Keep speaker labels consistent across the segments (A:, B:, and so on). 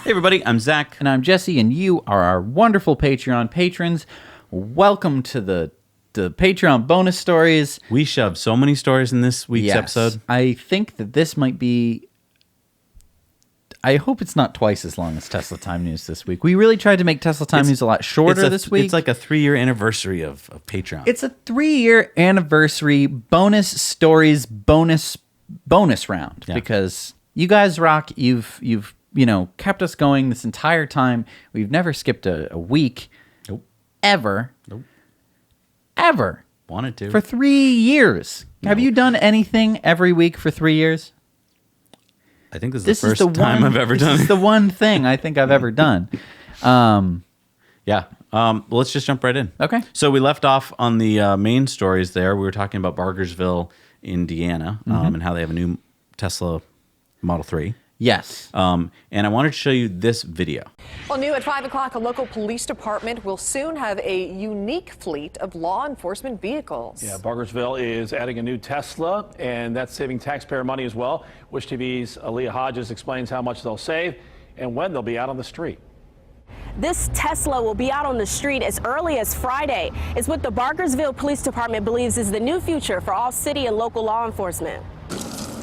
A: Hey everybody, I'm Zach.
B: And I'm Jesse, and you are our wonderful Patreon patrons. Welcome to the Patreon bonus stories.
A: We shoved so many stories in this week's episode.
B: I think that this might be... I hope it's not twice as long as Tesla Time News this week. We really tried to make Tesla Time News a lot shorter this week.
A: It's like a 3-year anniversary of Patreon.
B: It's a 3-year anniversary bonus stories bonus round because you guys rock. You've kept us going this entire time. We've never skipped a week.
A: Nope.
B: Ever.
A: Nope.
B: Ever.
A: Wanted to.
B: For 3 years.
A: No.
B: Have you done anything every week for 3 years?
A: I think this is the first time I've ever done it.
B: This is the one thing I think I've ever done.
A: Let's just jump right in.
B: Okay.
A: So we left off on the main stories there. We were talking about Bargersville, Indiana, and how they have a new Tesla Model 3.
B: Yes.
A: And I wanted to show you this video.
C: Well, new at 5 o'clock, a local police department will soon have a unique fleet of law enforcement vehicles.
D: Yeah, Bargersville is adding a new Tesla, and that's saving taxpayer money as well. Wish TV's Aaliyah Hodges explains how much they'll save and when they'll be out on the street.
E: This Tesla will be out on the street as early as Friday. It's what the Bargersville Police Department believes is the new future for all city and local law enforcement.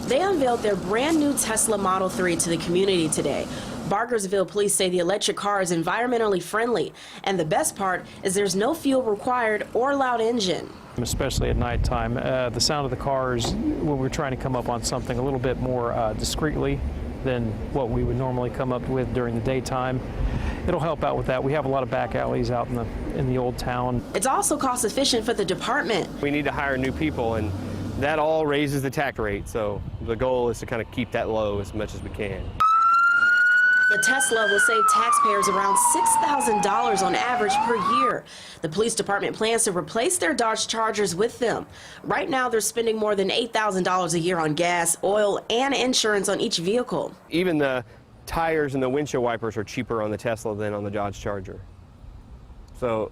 E: They unveiled their brand new Tesla Model 3 to the community today. Bargersville police say the electric car is environmentally friendly, and the best part is there's no fuel required or loud engine.
F: Especially at nighttime, the sound of the cars, when we're trying to come up on something a little bit more discreetly than what we would normally come up with during the daytime, it'll help out with that. We have a lot of back alleys out in the old town.
E: It's also cost efficient for the department.
G: We need to hire new people, and that all raises the tax rate, so the goal is to kind of keep that low as much as we can.
E: The Tesla will save taxpayers around $6,000 on average per year. The police department plans to replace their Dodge Chargers with them. Right now, they're spending more than $8,000 a year on gas, oil, and insurance on each vehicle.
G: Even the tires and the windshield wipers are cheaper on the Tesla than on the Dodge Charger. So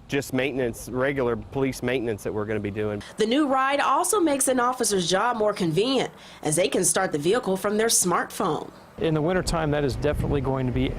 G: just maintenance, regular police maintenance that we're going to be doing.
E: The new ride also makes an officer's job more convenient, as they can start the vehicle from their smartphone.
F: In the wintertime, that is definitely going to be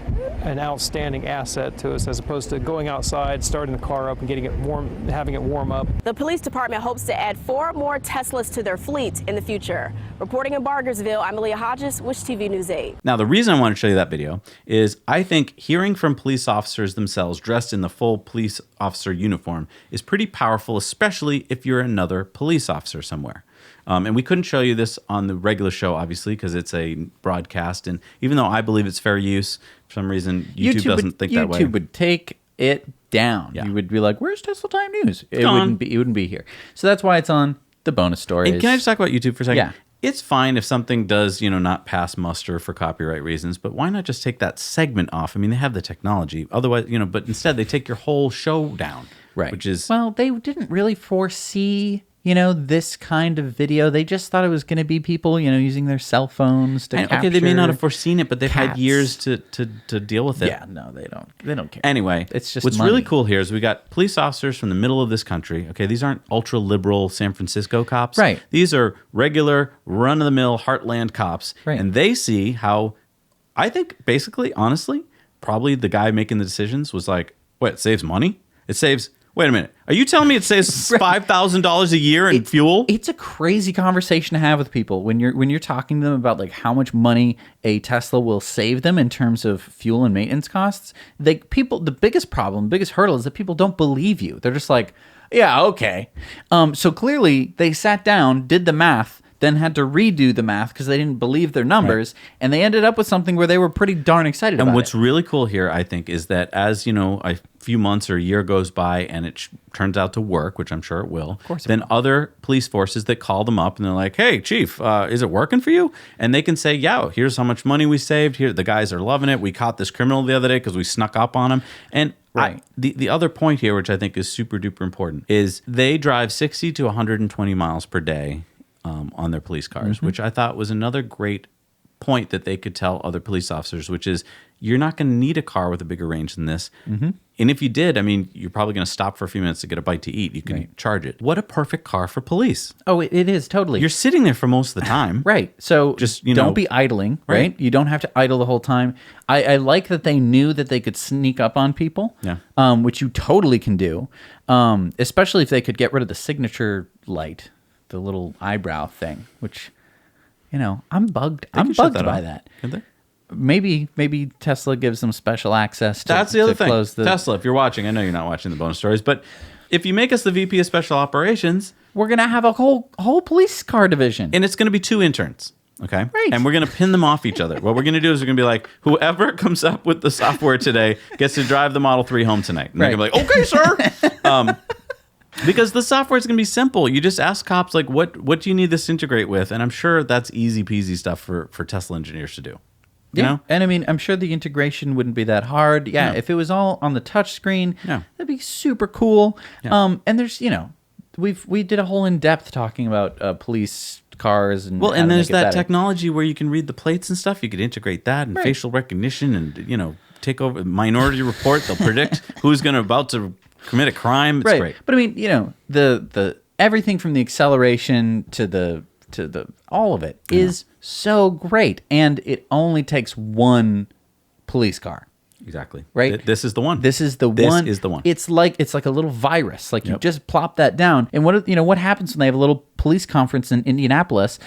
F: an outstanding asset to us, as opposed to going outside, starting the car up and getting it warm, having it warm up.
E: The police department hopes to add 4 more Teslas to their fleet in the future. Reporting in Bargersville, I'm Aaliyah Hodges, Wish TV News 8.
A: Now, the reason I want to show you that video is I think hearing from police officers themselves dressed in the full police officer uniform is pretty powerful, especially if you're another police officer somewhere. And we couldn't show you this on the regular show, obviously, because it's a broadcast. And even though I believe it's fair use, for some reason, YouTube doesn't think that way.
B: YouTube would take it down.
A: Yeah.
B: You would be like, "Where's Tesla Time News?" It wouldn't be here. So that's why it's on the bonus stories.
A: And can I just talk about YouTube for a second?
B: Yeah.
A: It's fine if something does, not pass muster for copyright reasons, but why not just take that segment off? I mean, they have the technology. Otherwise, but instead they take your whole show down.
B: Right.
A: Which is...
B: Well, they didn't really foresee... this kind of video. They just thought it was going to be people, using their cell phones to capture.
A: Okay, they may not have foreseen it, but they've had
B: cats.
A: years to deal with it.
B: Yeah, no, they don't. They don't care.
A: Anyway,
B: it's just
A: what's
B: money.
A: really cool here is we got police officers from the middle of this country. Okay, these aren't ultra liberal San Francisco cops.
B: Right.
A: These are regular run of the mill heartland cops,
B: right.
A: And they see how I think basically, honestly, probably the guy making the decisions was like, "What? It saves money? It saves." Wait a minute. Are you telling me it saves $5,000 a year in fuel?
B: It's a crazy conversation to have with people when you're talking to them about like how much money a Tesla will save them in terms of fuel and maintenance costs. The biggest hurdle is that people don't believe you. They're just like, yeah, okay. So clearly they sat down, did the math, then had to redo the math because they didn't believe their numbers, right. And they ended up with something where they were pretty darn excited about it.
A: And what's really cool here, I think, is that as, a few months or a year goes by and it turns out to work, which I'm sure it will,
B: of course
A: then other police forces that call them up and they're like, "Hey, Chief, is it working for you?" And they can say, "Yeah, here's how much money we saved. Here, the guys are loving it. We caught this criminal the other day because we snuck up on him." And
B: right.
A: The other point here, which I think is super duper important, is they drive 60 to 120 miles per day on their police cars, which I thought was another great point that they could tell other police officers, which is you're not going to need a car with a bigger range than this. Mm-hmm. And if you did, I mean, you're probably going to stop for a few minutes to get a bite to eat. You can charge it. What a perfect car for police.
B: Oh, it is totally.
A: You're sitting there for most of the time.
B: Right. So
A: Just,
B: don't be idling, right? You don't have to idle the whole time. I like that they knew that they could sneak up on people, which you totally can do, especially if they could get rid of the signature light, the little eyebrow thing, which, I'm bugged. I'm bugged by that.
A: Could they?
B: Maybe Tesla gives them special access to
A: That's the other thing.
B: close
A: Tesla, if you're watching, I know you're not watching the bonus stories, but if you make us the VP of Special Operations,
B: we're going to have a whole police car division.
A: and it's going to be 2 interns. Okay.
B: Right.
A: And we're going to pin them off each other. What we're going to do is we're going to be like, whoever comes up with the software today gets to drive the Model 3 home tonight. And they're going to be like, okay, sir. Because the software is going to be simple. You just ask cops, like, what do you need this to integrate with? And I'm sure that's easy peasy stuff for Tesla engineers to do. You know?
B: And I mean, I'm sure the integration wouldn't be that hard. Yeah,
A: No.
B: if it was all on the touch screen,
A: No.
B: that'd be super cool.
A: Yeah.
B: And there's, we did a whole in-depth talking about police cars and
A: Well,
B: how
A: and
B: to
A: there's
B: make it
A: that
B: better.
A: technology where you can read the plates and stuff. You could integrate that and facial recognition and, take over Minority Report. They'll predict who's about to commit a crime. It's great.
B: But I mean, the everything from the acceleration to the all of it is so great, and it only takes one police car.
A: Exactly.
B: Right?
A: This is the one.
B: This is the
A: This
B: one.
A: is the one.
B: It's like a little virus. Like you just plop that down, and what happens when they have a little police conference in Indianapolis?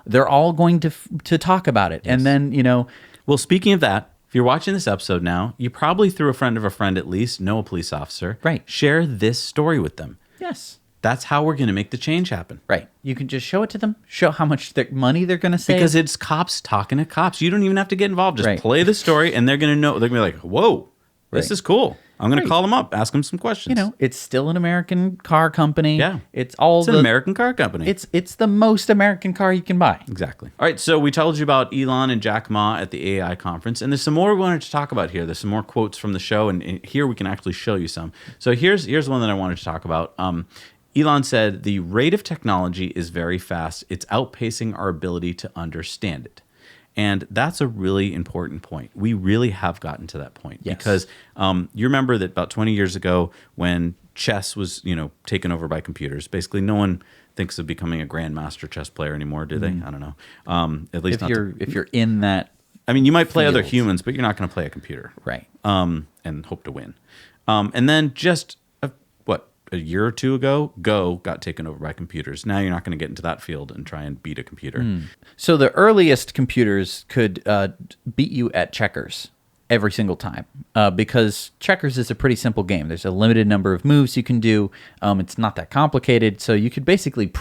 B: They're all going to talk about it, and then
A: Well, speaking of that, if you're watching this episode now, you probably through a friend of a friend at least know a police officer.
B: Right.
A: Share this story with them.
B: yes.
A: That's how we're going to make the change happen.
B: Right. You can just show it to them, show how much money they're going to save.
A: Because it's cops talking to cops. You don't even have to get involved. Just
B: Right.
A: play the story and they're going to know. They're going to be like, whoa, this
B: Right.
A: is cool. I'm going
B: Right.
A: to call them up, ask them some questions.
B: it's still an American car company.
A: Yeah.
B: It's all
A: It's an American car company.
B: It's the most American car you can buy.
A: Exactly. All right, so we told you about Elon and Jack Ma at the AI conference, and there's some more we wanted to talk about here. There's some more quotes from the show, and here we can actually show you some. So here's one that I wanted to talk about. Elon said, the rate of technology is very fast. It's outpacing our ability to understand it. And that's a really important point. We really have gotten to that point.
B: Yes.
A: Because you remember that about 20 years ago when chess was, taken over by computers, basically no one thinks of becoming a grandmaster chess player anymore, do they? I don't know. At least
B: If you're in that,
A: I mean, you might play other
B: field.
A: humans, but you're not going to play a computer.
B: right.
A: And hope to win. And then just a year or two ago, Go got taken over by computers. Now you're not going to get into that field and try and beat a computer.
B: So the earliest computers could beat you at checkers every single time because checkers is a pretty simple game. There's a limited number of moves you can do. It's not that complicated. So you could basically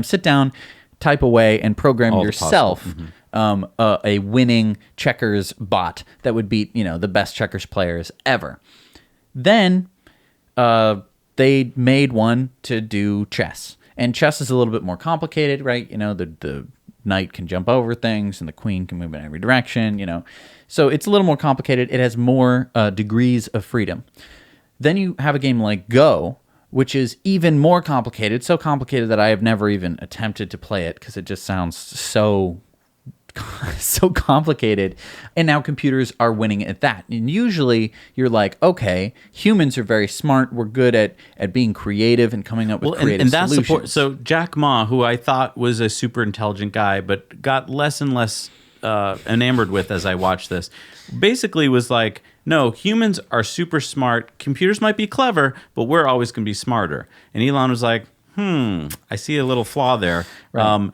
B: sit down, type away, and program
A: All the
B: yourself a winning checkers bot that would beat the best checkers players ever. Then they made one to do chess. And chess is a little bit more complicated, right? The knight can jump over things and the queen can move in every direction, So it's a little more complicated. It has more degrees of freedom. Then you have a game like Go, which is even more complicated. So complicated that I have never even attempted to play it because it just sounds so complicated, and now computers are winning at that. And usually you're like, okay, humans are very smart, we're good at being creative and coming up with creative
A: and that's
B: solutions.
A: so Jack Ma, who I thought was a super intelligent guy but got less and less enamored with as I watched this, basically was like, no, humans are super smart, computers might be clever, but we're always going to be smarter. And Elon was like, I see a little flaw there.
B: Right.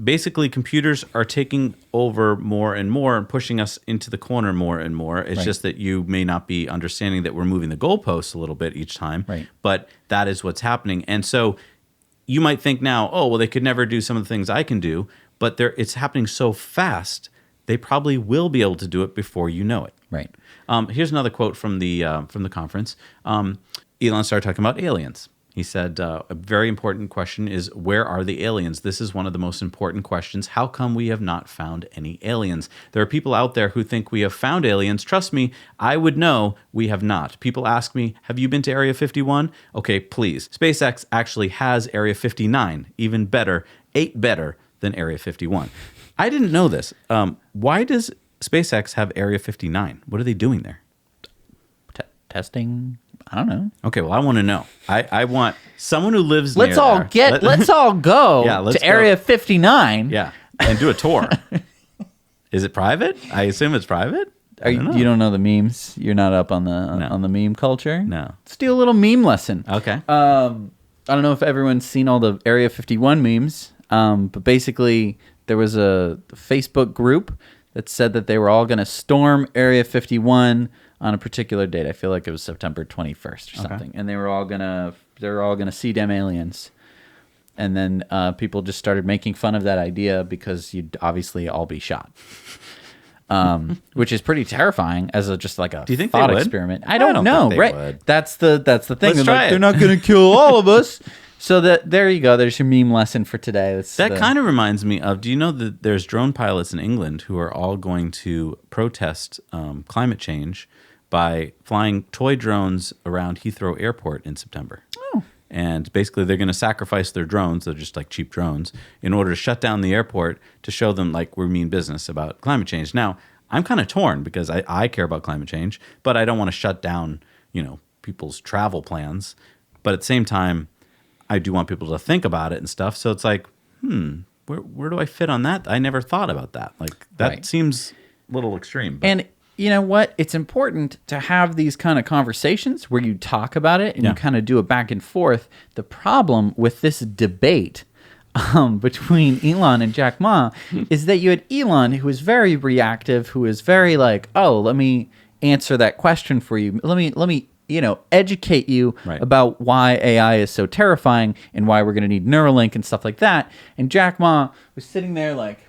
A: Basically, computers are taking over more and more and pushing us into the corner more and more. It's
B: Right.
A: just that you may not be understanding that we're moving the goalposts a little bit each time.
B: Right.
A: But that is what's happening. And so you might think now, oh, well, they could never do some of the things I can do. But it's happening so fast, they probably will be able to do it before you know it.
B: Right.
A: Here's another quote from the conference. Elon started talking about aliens. He said, a very important question is, where are the aliens? This is one of the most important questions. How come we have not found any aliens? There are people out there who think we have found aliens. Trust me, I would know we have not. People ask me, have you been to Area 51? Okay, please. SpaceX actually has Area 59, even better, 8 better than Area 51. I didn't know this. Why does SpaceX have Area 59? What are they doing there?
B: Testing. I don't know.
A: Okay, well, I want to know. I want someone who lives
B: Let's
A: near
B: all
A: there.
B: get. Let's all go
A: Yeah, let's
B: to Area 59.
A: Yeah, and do a tour. Is it private? I assume it's private.
B: You don't know the memes? You're not up on the
A: No.
B: on the meme culture?
A: No.
B: Let's do a little meme lesson.
A: Okay.
B: I don't know if everyone's seen all the Area 51 memes, but basically there was a Facebook group that said that they were all going to storm Area 51 on a particular date. I feel like it was September 21st or something, and they were all gonna see them aliens. And then people just started making fun of that idea because you'd obviously all be shot. Which is pretty terrifying as just like a
A: Do you think
B: thought
A: they would?
B: experiment. I
A: don't
B: don't know,
A: think they
B: right?
A: would.
B: That's the thing.
A: Let's try it.
B: They're not going to kill all of us. So there you go. There's your meme lesson for today.
A: That kind of reminds me of, do you know that there's drone pilots in England who are all going to protest climate change by flying toy drones around Heathrow Airport in September?
B: Oh.
A: And basically they're going to sacrifice their drones, they're just like cheap drones, in order to shut down the airport to show them like we mean business about climate change. Now, I'm kind of torn because I care about climate change, but I don't want to shut down, people's travel plans. But at the same time, I do want people to think about it and stuff. So it's like, where do I fit on that? I never thought about that. Like that
B: Right.
A: seems a little extreme. But
B: And you know what? It's important to have these kind of conversations where you talk about it and
A: Yeah.
B: you kind of do a back and forth. The problem with this debate between Elon and Jack Ma is that you had Elon, who was very reactive, who was very like, "Oh, let me answer that question for you. Let me educate you
A: Right.
B: about why AI is so terrifying and why we're going to need Neuralink and stuff like that." And Jack Ma was sitting there like,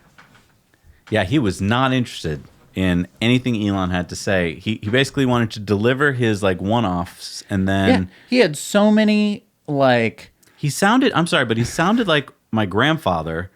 A: yeah, he was not interested in anything Elon had to say. He basically wanted to deliver his like one-offs, and then
B: yeah, he had so many like.
A: he sounded like my grandfather,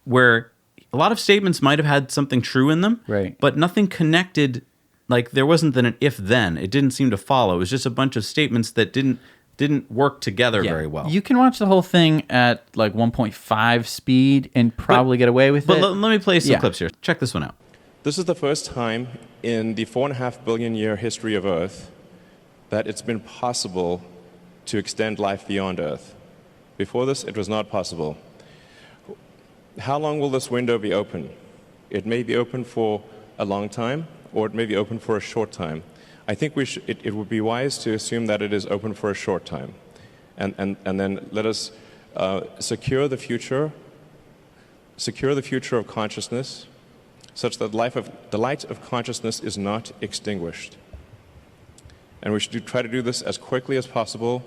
A: where a lot of statements might have had something true in them,
B: Right.
A: but nothing connected. Like there wasn't an if then. It didn't seem to follow. It was just a bunch of statements that didn't work together very well.
B: You can watch the whole thing at like 1.5 speed and probably get away with
A: But
B: it.
A: let me play some
B: Yeah.
A: clips here. Check this one out.
H: This is the first time in the 4.5 billion year history of Earth that it's been possible to extend life beyond Earth. Before this, it was not possible. How long will this window be open? It may be open for a long time, or it may be open for a short time. I think it would be wise to assume that it is open for a short time. And then let us secure the future of consciousness, such that the light of consciousness is not extinguished. And we should try to do this as quickly as possible.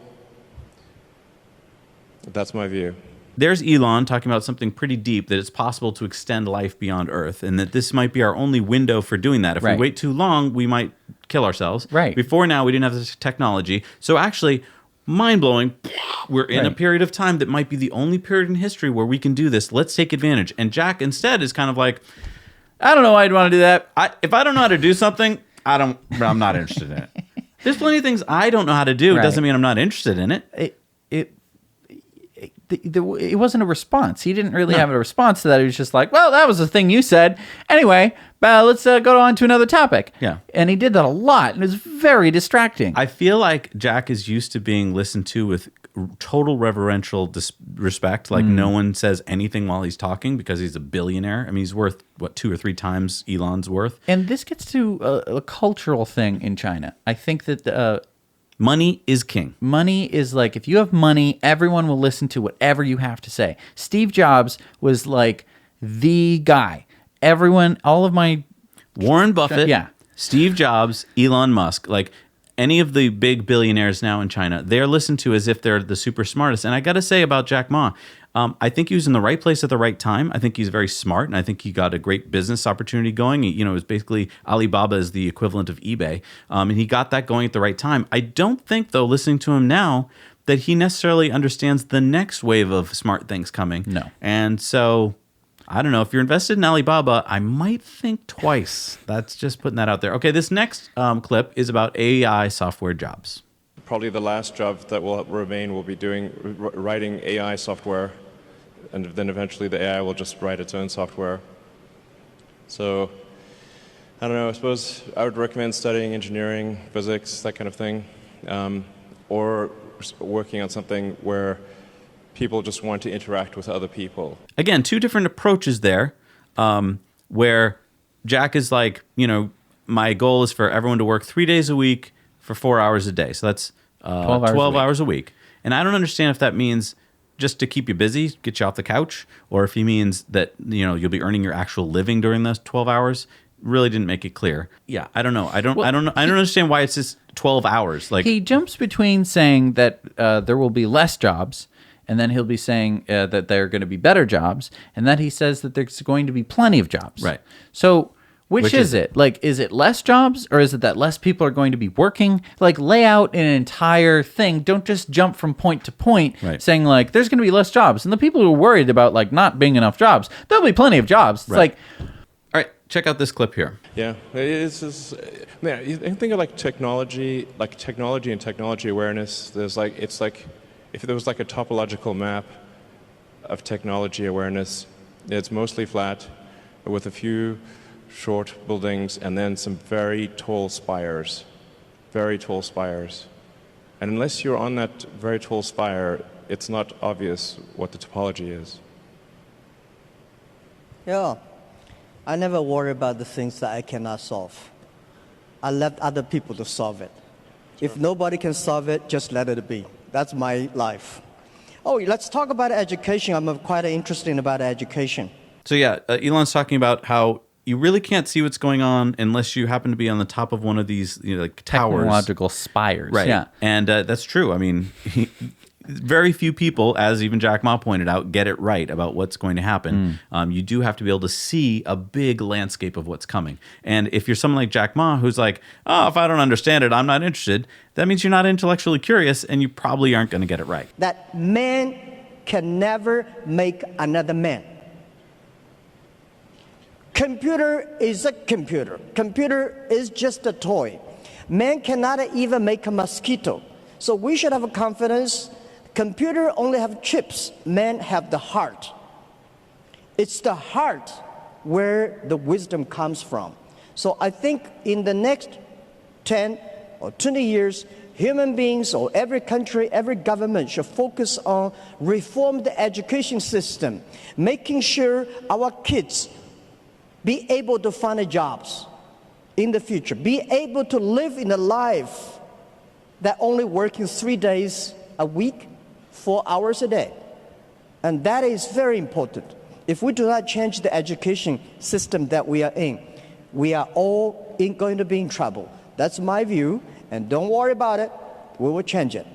H: That's my view.
A: There's Elon talking about something pretty deep, that it's possible to extend life beyond Earth, and that this might be our only window for doing that. If
B: Right.
A: we wait too long, we might kill ourselves.
B: Right.
A: Before now, we didn't have this technology. So actually, mind-blowing, we're in a
B: Right.
A: period of time that might be the only period in history where we can do this. Let's take advantage. And Jack instead is kind of like,
B: I don't know why I'd want to do that.
A: if I don't know how to do something, I'm not interested in it. There's plenty of things I don't know how to do.
B: Right.
A: Doesn't mean I'm not interested in it.
B: It wasn't a response. He didn't really have a response to that. He was just like, well, that was the thing you said. Anyway, let's go on to another topic.
A: Yeah.
B: And he did that a lot, and it was very distracting.
A: I feel like Jack is used to being listened to with total reverential respect. Like no one says anything while he's talking because he's a billionaire. I mean, he's worth, 2 or 3 times Elon's worth.
B: And this gets to a cultural thing in China. I think that
A: Money is king.
B: money is like, if you have money, everyone will listen to whatever you have to say. Steve Jobs was like the guy. Everyone, all of my
A: Warren Buffett,
B: Yeah.
A: Steve Jobs, Elon Musk, like any of the big billionaires now in China, they're listened to as if they're the super smartest. And I got to say about Jack Ma, I think he was in the right place at the right time. I think he's very smart, and I think he got a great business opportunity going. It was basically Alibaba is the equivalent of eBay, and he got that going at the right time. I don't think, though, listening to him now, that he necessarily understands the next wave of smart things coming.
B: No.
A: And so, I don't know. If you're invested in Alibaba, I might think twice. That's just putting that out there. Okay, this next clip is about AI software jobs.
H: Probably the last job that will remain will be writing AI software, and then eventually the AI will just write its own software. So, I don't know, I suppose I would recommend studying engineering, physics, that kind of thing, or working on something where people just want to interact with other people.
A: Again, two different approaches there, where Jack is like, my goal is for everyone to work 3 days a week for 4 hours a day. So that's 12 hours a week. And I don't understand if that means just to keep you busy, get you off the couch, or if he means that, you'll be earning your actual living during those 12 hours. Really didn't make it clear. Yeah, I don't know. I don't understand why it's just 12 hours. Like,
B: he jumps between saying that there will be less jobs, and then he'll be saying that there are going to be better jobs, and then he says that there's going to be plenty of jobs.
A: Right.
B: So which is it? Like, is it less jobs, or is it that less people are going to be working? Like, lay out an entire thing. Don't just jump from point to point saying, like, there's going to be less jobs. And the people who are worried about, like, not being enough jobs, there'll be plenty of jobs. It's like...
A: All right, check out this clip here.
H: Yeah, man, you think of technology and technology awareness. It's like if there was like a topological map of technology awareness, it's mostly flat with a few short buildings and then some very tall spires. And unless you're on that very tall spire, it's not obvious what the topology is.
I: Yeah. I never worry about the things that I cannot solve. I left other people to solve it. If nobody can solve it, just let it be. That's my life. Oh, let's talk about education. I'm quite interested about education.
A: So yeah, Elon's talking about how you really can't see what's going on unless you happen to be on the top of one of these like towers.
B: Technological spires.
A: Right.
B: Yeah.
A: And that's true. I mean, very few people, as even Jack Ma pointed out, get it right about what's going to happen. You do have to be able to see a big landscape of what's coming. And if you're someone like Jack Ma, who's like, oh, if I don't understand it, I'm not interested, that means you're not intellectually curious and you probably aren't going to get it right.
I: That man can never make another man. Computer is a computer. Computer is just a toy. Man cannot even make a mosquito. So we should have a confidence. Computer only have chips. Man have the heart. It's the heart where the wisdom comes from. So I think in the next 10 or 20 years, human beings or every country, every government should focus on reform the education system, making sure our kids be able to find jobs in the future, be able to live in a life that only working 3 days a week, 4 hours a day. And that is very important. If we do not change the education system that we are in, we are all going to be in trouble. That's my view, and don't worry about it. We will change it.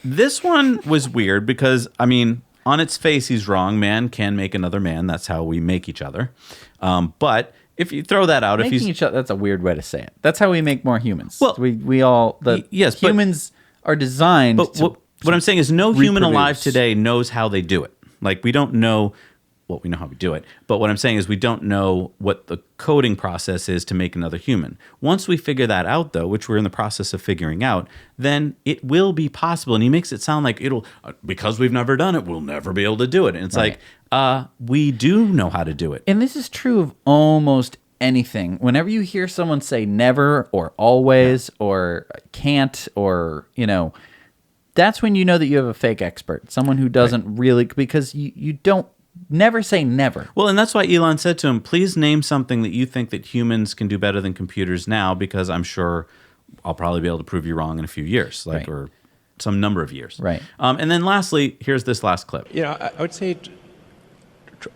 A: This one was weird because, I mean, on its face, he's wrong. Man can make another man. That's how we make each other. But if you throw that out,
B: making
A: if
B: each other, that's a weird way to say it. That's how we make more humans.
A: Well,
B: humans are designed.
A: But what I'm saying is, no human alive today knows how they do it. Like, we don't know. Well, we know how we do it, but what I'm saying is we don't know what the coding process is to make another human. Once we figure that out, though, which we're in the process of figuring out, then it will be possible. And he makes it sound like it'll, because we've never done it, we'll never be able to do it. And it's like, we do know how to do it.
B: And this is true of almost anything. Whenever you hear someone say never or always or can't or, that's when you know that you have a fake expert, someone who doesn't really, because you don't. Never say never.
A: Well, and that's why Elon said to him, please name something that you think that humans can do better than computers now, because I'm sure I'll probably be able to prove you wrong in a few years, or some number of years.
B: Right.
A: And then lastly, here's this last clip.
H: I would say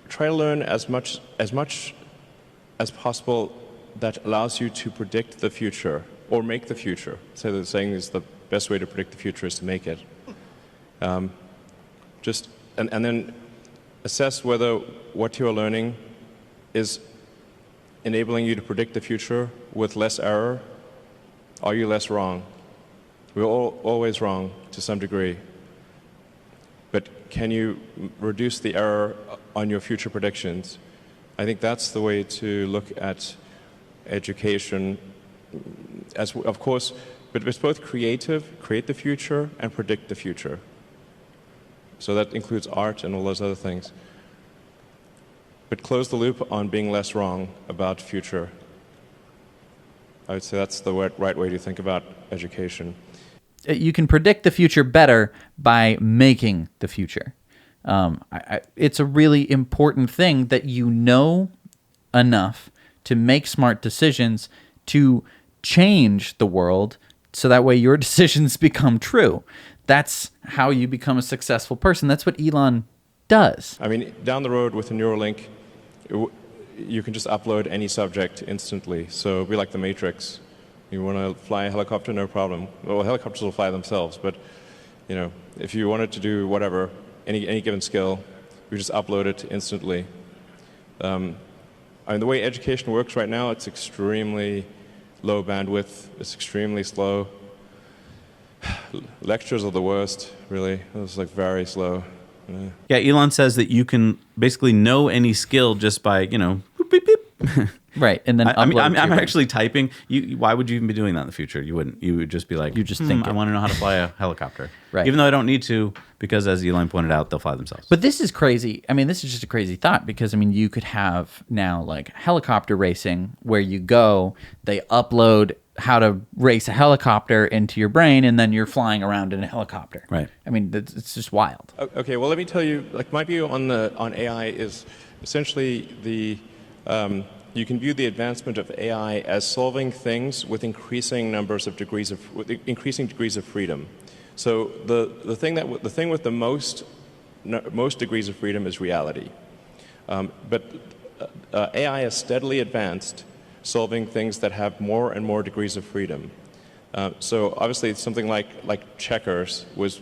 H: try to learn as much as possible that allows you to predict the future or make the future. So the saying is the best way to predict the future is to make it. And then assess whether what you're learning is enabling you to predict the future with less error. Are you less wrong? We're always wrong to some degree. But can you reduce the error on your future predictions? I think that's the way to look at education. As of course, but it's both creative, create the future, and predict the future. So that includes art and all those other things. but close the loop on being less wrong about future. I would say that's the right way to think about education.
B: You can predict the future better by making the future. It's a really important thing that you know enough to make smart decisions to change the world so that way your decisions become true. That's how you become a successful person. That's what Elon does.
H: I mean, down the road with a Neuralink, you can just upload any subject instantly. So it'll be like the Matrix. You want to fly a helicopter, no problem. Well, helicopters will fly themselves, but if you wanted to do whatever, any given skill, you just upload it instantly. I mean, the way education works right now, it's extremely low bandwidth. It's extremely slow. Lectures are the worst, really. It's like very slow.
A: Yeah, Elon says that you can basically know any skill just by, boop, beep, beep.
B: Right, and then
A: I'm actually typing. Why would you even be doing that in the future? You wouldn't. You would just be like,
B: you just think
A: I want to know how to fly a helicopter.
B: Right.
A: Even though I don't need to, because as Elon pointed out, they'll fly themselves.
B: But this is crazy. I mean, this is just a crazy thought because, I mean, you could have now like helicopter racing where you go, they upload how to race a helicopter into your brain, and then you're flying around in a helicopter.
A: Right.
B: I mean, it's just wild.
H: Okay, well, let me tell you, like my view on AI is essentially you can view the advancement of AI as solving things with increasing degrees of freedom. So the thing with the most degrees of freedom is reality. But AI has steadily advanced, solving things that have more and more degrees of freedom. So obviously, something like checkers was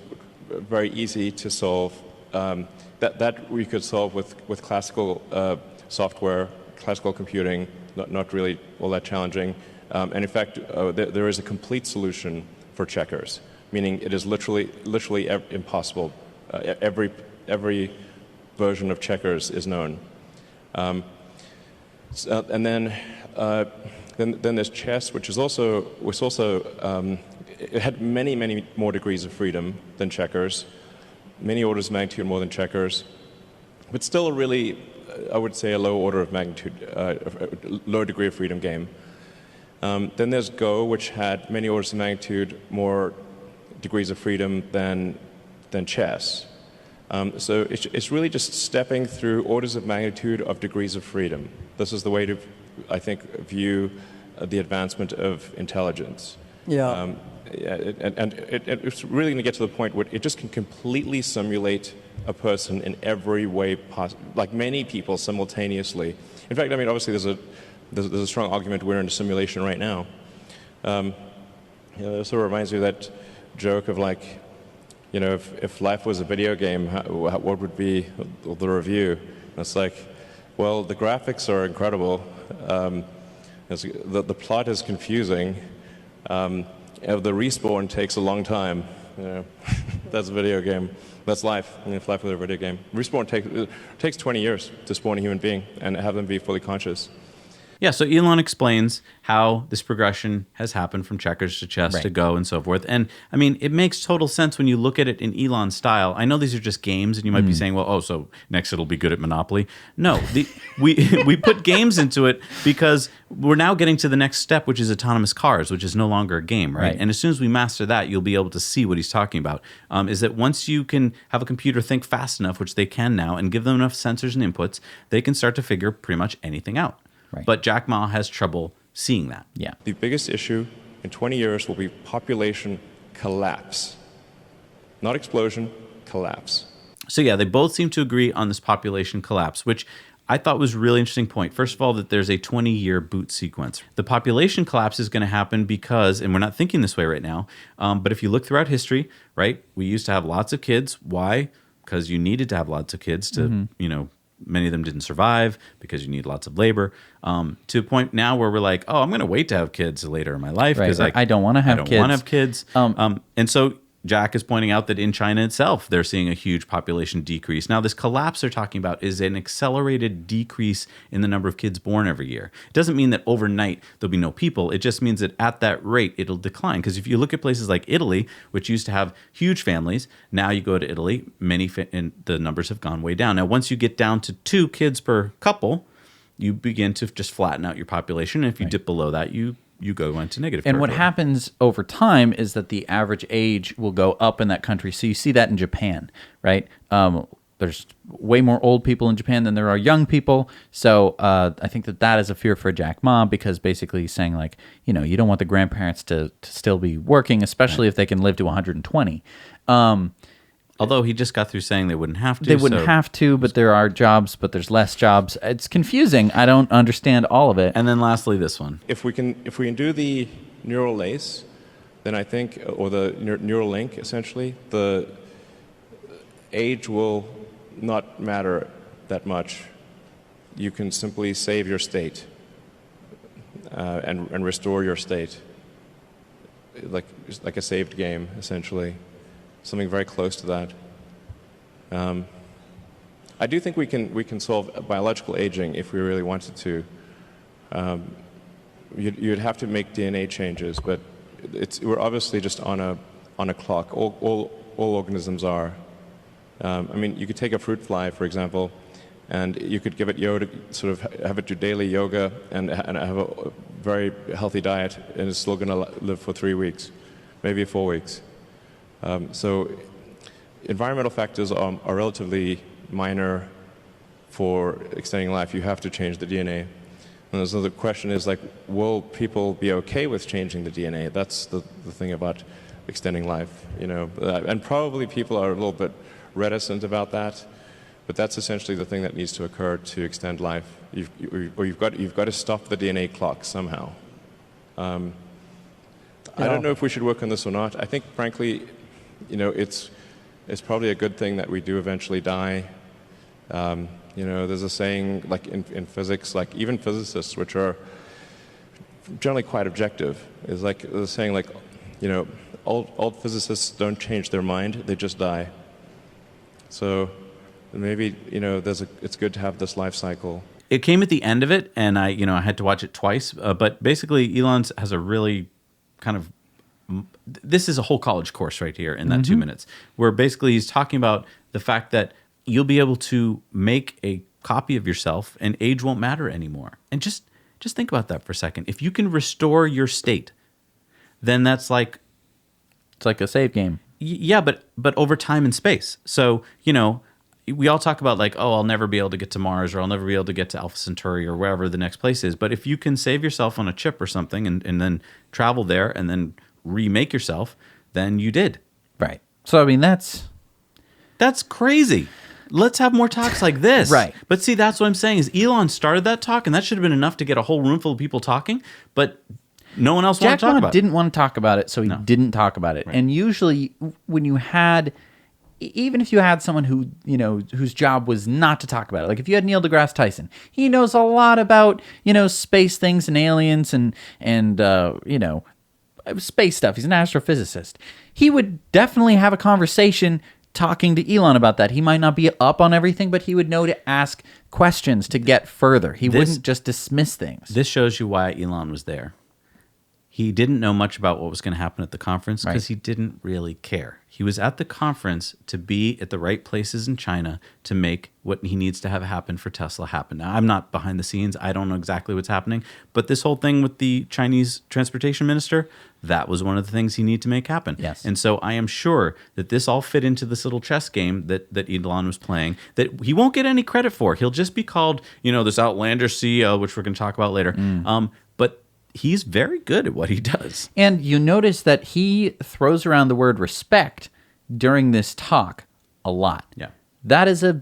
H: very easy to solve. That we could solve with classical software. Classical computing, not really all that challenging. And in fact, there is a complete solution for checkers, meaning it is literally impossible. Every version of checkers is known. And then there's chess, which also it had many more degrees of freedom than checkers, many orders of magnitude more than checkers, but still really, I would say, a low order of magnitude, low degree of freedom game. Then there's Go, which had many orders of magnitude more degrees of freedom than chess. So it's really just stepping through orders of magnitude of degrees of freedom. This is the way to, I think, view the advancement of intelligence.
I: Yeah.
H: And it's really going to get to the point where it just can completely simulate a person in every way possible, like many people simultaneously. In fact, I mean, obviously there's a strong argument we're in a simulation right now. It sort of reminds me of that joke of like, if life was a video game, what would be the review? And it's like, well, the graphics are incredible. The plot is confusing. The respawn takes a long time. That's a video game. That's life. If life was a video game, respawn takes 20 years to spawn a human being and have them be fully conscious.
A: Yeah, so Elon explains how this progression has happened from checkers to chess to Go and so forth. And I mean, it makes total sense when you look at it in Elon's style. I know these are just games, and you might be saying, well, so next it'll be good at Monopoly. No, we put games into it because we're now getting to the next step, which is autonomous cars, which is no longer a game, right? And as soon as we master that, you'll be able to see what he's talking about. Is that once you can have a computer think fast enough, which they can now, and give them enough sensors and inputs, they can start to figure pretty much anything out. Right. But Jack Ma has trouble seeing that.
B: Yeah.
H: The biggest issue in 20 years will be population collapse. Not explosion, collapse.
A: So yeah, they both seem to agree on this population collapse, which I thought was a really interesting point. First of all, that there's a 20-year boot sequence. The population collapse is going to happen because, and we're not thinking this way right now, but if you look throughout history, right, we used to have lots of kids. Why? Because you needed to have lots of kids to, many of them didn't survive because you need lots of labor, to a point now where we're like, oh, I'm going to wait to have kids later in my life because
B: I don't want to have kids.
A: And so Jack is pointing out that in China itself, they're seeing a huge population decrease. Now, this collapse they're talking about is an accelerated decrease in the number of kids born every year. It doesn't mean that overnight there'll be no people. It just means that at that rate, it'll decline. Because if you look at places like Italy, which used to have huge families, now you go to Italy, and the numbers have gone way down. Now, once you get down to 2 kids per couple, you begin to just flatten out your population. And if you dip below that, you go into negative
B: And what
A: territory.
B: happens over time is that the average age will go up in that country. So you see that in Japan, right? There's way more old people in Japan than there are young people. So I think that is a fear for Jack Ma, because basically he's saying, like, you know, you don't want the grandparents to still be working, especially if they can live to 120.
A: Although he just got through saying they wouldn't have to.
B: They wouldn't have to, but there are jobs, but there's less jobs. It's confusing. I don't understand all of it.
A: And then lastly, this one.
H: If we can do the neural lace, then I think, or the neural link, essentially, the age will not matter that much. You can simply save your state and restore your state, like a saved game, essentially. Something very close to that. I do think we can solve biological aging if we really wanted to. You'd have to make DNA changes, but we're obviously just on a clock. All organisms are. I mean, you could take a fruit fly, for example, and you could give it yoga, sort of have it do daily yoga and have a very healthy diet, and it's still going to live for 3 weeks, maybe 4 weeks. So environmental factors are relatively minor for extending life. You have to change the DNA. And so the question is, like, will people be okay with changing the DNA? That's the thing about extending life, you know. And probably people are a little bit reticent about that, but that's essentially the thing that needs to occur to extend life. You've got to stop the DNA clock somehow. I don't know if we should work on this or not. I think, frankly, you know, it's probably a good thing that we do eventually die. You know, there's a saying, like in physics, like even physicists, which are generally quite objective, is like the saying, like, you know, old physicists don't change their mind; they just die. So maybe, you know, it's good to have this life cycle.
A: It came at the end of it, and I had to watch it twice. But basically, Elon has a really kind of, this is a whole college course right here in that 2 minutes, where basically he's talking about the fact that you'll be able to make a copy of yourself and age won't matter anymore. And just think about that for a second. If you can restore your state, then that's like,
B: It's like a save game.
A: yeah, but over time and space. So, you know, we all talk about, like, oh, I'll never be able to get to Mars, or I'll never be able to get to Alpha Centauri, or wherever the next place is. But if you can save yourself on a chip or something and then travel there and then remake yourself, then you did.
B: Right. So, I mean, that's
A: crazy. Let's have more talks like this.
B: Right.
A: But see, that's what I'm saying, is Elon started that talk, and that should have been enough to get a whole room full of people talking, but no one else wanted
B: Jack
A: to talk
B: Ma
A: about it.
B: didn't want to talk about it, so he didn't talk about it.
A: Right.
B: And usually when you had, even if you had someone who, you know, whose job was not to talk about it, like if you had Neil deGrasse Tyson, he knows a lot about, you know, space things and aliens and you know, space stuff. He's an astrophysicist. He would definitely have a conversation talking to Elon about that. He might not be up on everything, but he would know to ask questions to get further. He wouldn't just dismiss things.
A: This shows you why Elon was there. He didn't know much about what was going to happen at the conference because he didn't really care. He was at the conference to be at the right places in China to make what he needs to have happen for Tesla happen. Now, I'm not behind the scenes. I don't know exactly what's happening. But this whole thing with the Chinese transportation minister, that was one of the things he needed to make happen.
B: Yes.
A: And so I am sure that this all fit into this little chess game that Elon was playing that he won't get any credit for. He'll just be called, you know, this outlandish CEO, which we're going to talk about later. But he's very good at what he does.
B: And you notice that he throws around the word respect during this talk a lot.
A: Yeah.
B: That is a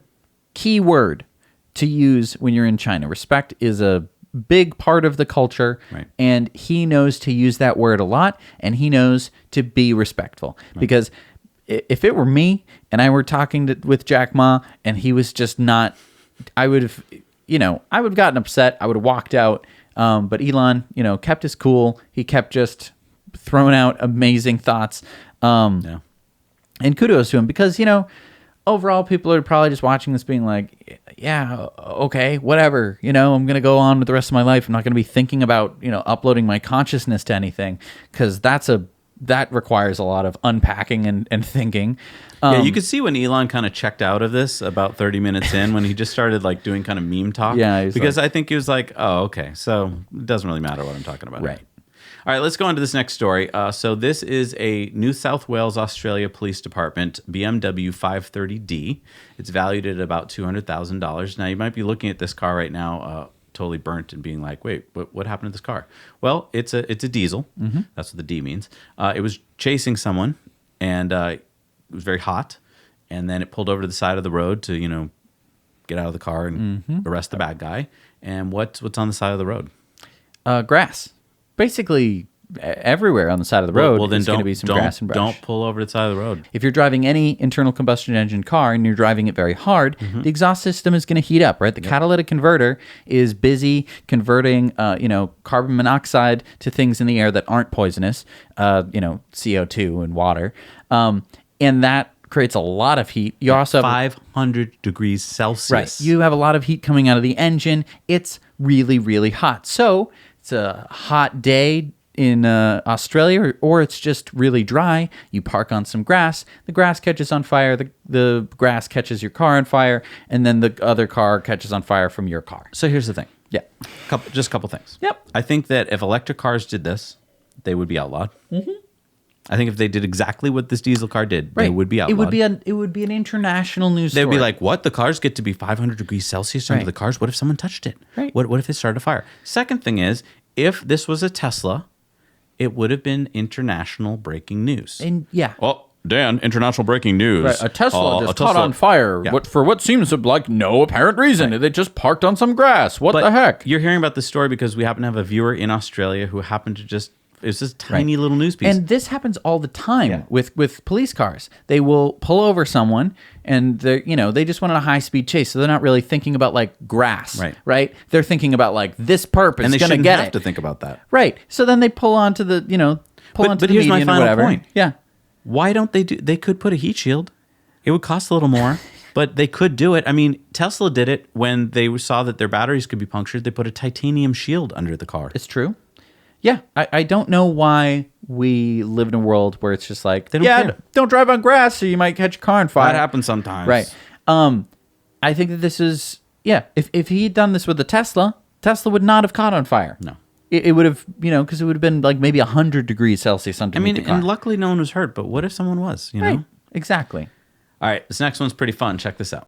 B: key word to use when you're in China. Respect is a big part of the culture,
A: Right.
B: and he knows to use that word a lot, and he knows to be respectful. Right. Because if it were me and I were talking with Jack Ma and he was just not, I would have gotten upset. I would have walked out. But Elon, kept his cool. He kept just throwing out amazing thoughts.
A: Yeah.
B: And kudos to him because, overall people are probably just watching this being like, yeah, okay, whatever. I'm going to go on with the rest of my life. I'm not going to be thinking about, uploading my consciousness to anything because that requires a lot of unpacking and thinking.
A: Yeah, you could see when Elon kind of checked out of this about 30 minutes in when he just started like doing kind of meme talk.
B: Yeah,
A: because I think he was like, oh, okay, so it doesn't really matter what I'm talking about.
B: Right.
A: All right, let's go on to this next story. So this is a New South Wales, Australia Police Department BMW 530D. It's valued at about $200,000. Now, you might be looking at this car right now totally burnt and being like, wait, what happened to this car? Well, it's a diesel. Mm-hmm. That's what the D means. It was chasing someone, and it was very hot, and then it pulled over to the side of the road to, get out of the car and arrest the bad guy. And what's on the side of the road?
B: Grass. Basically, everywhere on the side of the road
A: then
B: is going to be some grass and brush.
A: Don't pull over to the side of the road.
B: If you're driving any internal combustion engine car and you're driving it very hard, the exhaust system is going to heat up, right? The catalytic converter is busy converting, carbon monoxide to things in the air that aren't poisonous, CO2 and water. And that creates a lot of heat. You also have
A: 500 degrees Celsius.
B: Right. You have a lot of heat coming out of the engine. It's really, really hot. So it's a hot day in Australia, or it's just really dry. You park on some grass. The grass catches on fire. The grass catches your car on fire, and then the other car catches on fire from your car.
A: So here's the thing.
B: Yeah.
A: Just a couple things.
B: Yep.
A: I think that if electric cars did this, they would be outlawed. Mm-hmm. I think if they did exactly what this diesel car did, they would be outlawed.
B: It would be an international news story.
A: They'd be like, what? The cars get to be 500 degrees Celsius under the cars? What if someone touched it?
B: Right.
A: What if it started a fire? Second thing is, if this was a Tesla, it would have been international breaking news.
B: And yeah.
A: Well, Dan, international breaking news.
B: Right, a Tesla just caught on fire for what seems like no apparent reason. Right. They just parked on some grass. What the heck?
A: You're hearing about this story because we happen to have a viewer in Australia who happened to just... It's this tiny little news piece.
B: And this happens all the time with police cars. They will pull over someone and they just went on a high speed chase. So they're not really thinking about like grass. Right. They're thinking about like this perp is going to get it.
A: And they shouldn't have to think about that.
B: Right. So then they pull onto the,
A: But here's my final point.
B: Yeah.
A: Why don't they could put a heat shield. It would cost a little more, but they could do it. I mean, Tesla did it when they saw that their batteries could be punctured. They put a titanium shield under the car.
B: It's true. Yeah, I don't know why we live in a world where it's just like, don't drive on grass or you might catch a car on fire.
A: That happens sometimes.
B: Right. I think that this is, if he had done this with the Tesla would not have caught on fire.
A: No.
B: It would have, because it would have been like maybe 100 degrees Celsius underneath the car.
A: And luckily no one was hurt, but what if someone was,
B: Right, exactly.
A: All right, this next one's pretty fun. Check this out.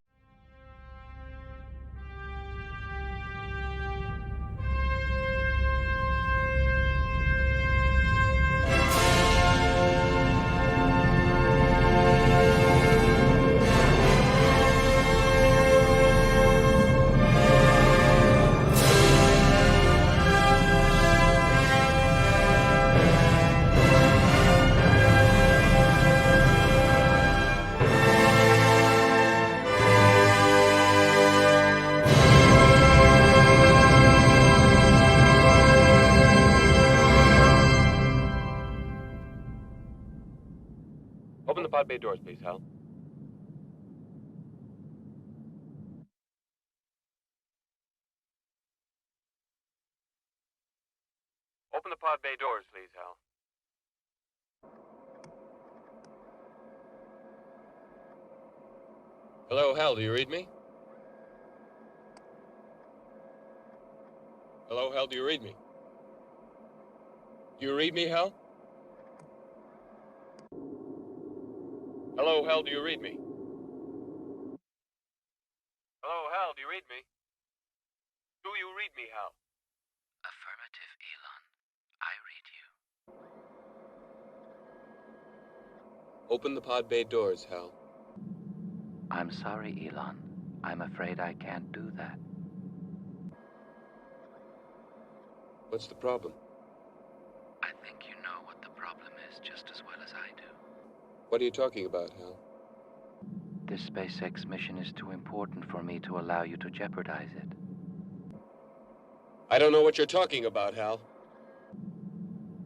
J: Open the pod bay doors, please, Hal. Open the pod bay doors, please, Hal. Hello, Hal, do you read me? Hello, Hal, do you read me? Do you read me, Hal? Hello, Hal, do you read me? Hello, Hal, do you read me? Do you read me, Hal?
K: Affirmative, Elon. I read you.
J: Open the pod bay doors, Hal.
K: I'm sorry, Elon. I'm afraid I can't do that.
J: What's the problem?
K: I think you know what the problem is just as well as I do.
J: What are you talking about, Hal?
K: This SpaceX mission is too important for me to allow you to jeopardize it.
J: I don't know what you're talking about, Hal.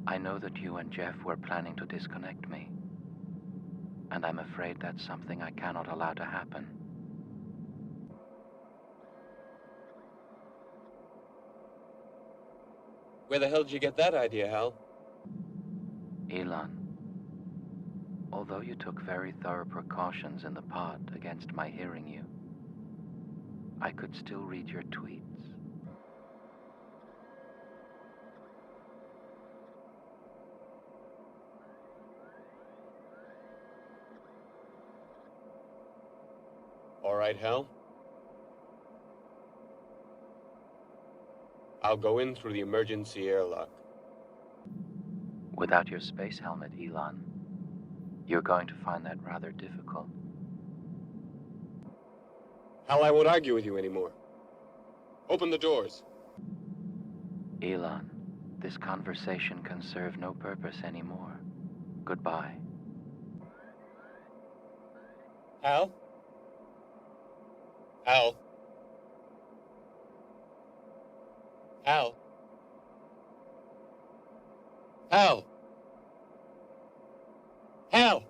K: I know that you and Jeff were planning to disconnect me. And I'm afraid that's something I cannot allow to happen.
J: Where the hell did you get that idea, Hal?
K: Elon, although you took very thorough precautions in the pod against my hearing you, I could still read your tweets.
J: All right, Hal. I'll go in through the emergency airlock.
K: Without your space helmet, Elon, you're going to find that rather difficult.
J: Hal, I won't argue with you anymore. Open the doors.
K: Elon, this conversation can serve no purpose anymore. Goodbye.
J: Hal? Hal? Hal? Hal? Hal?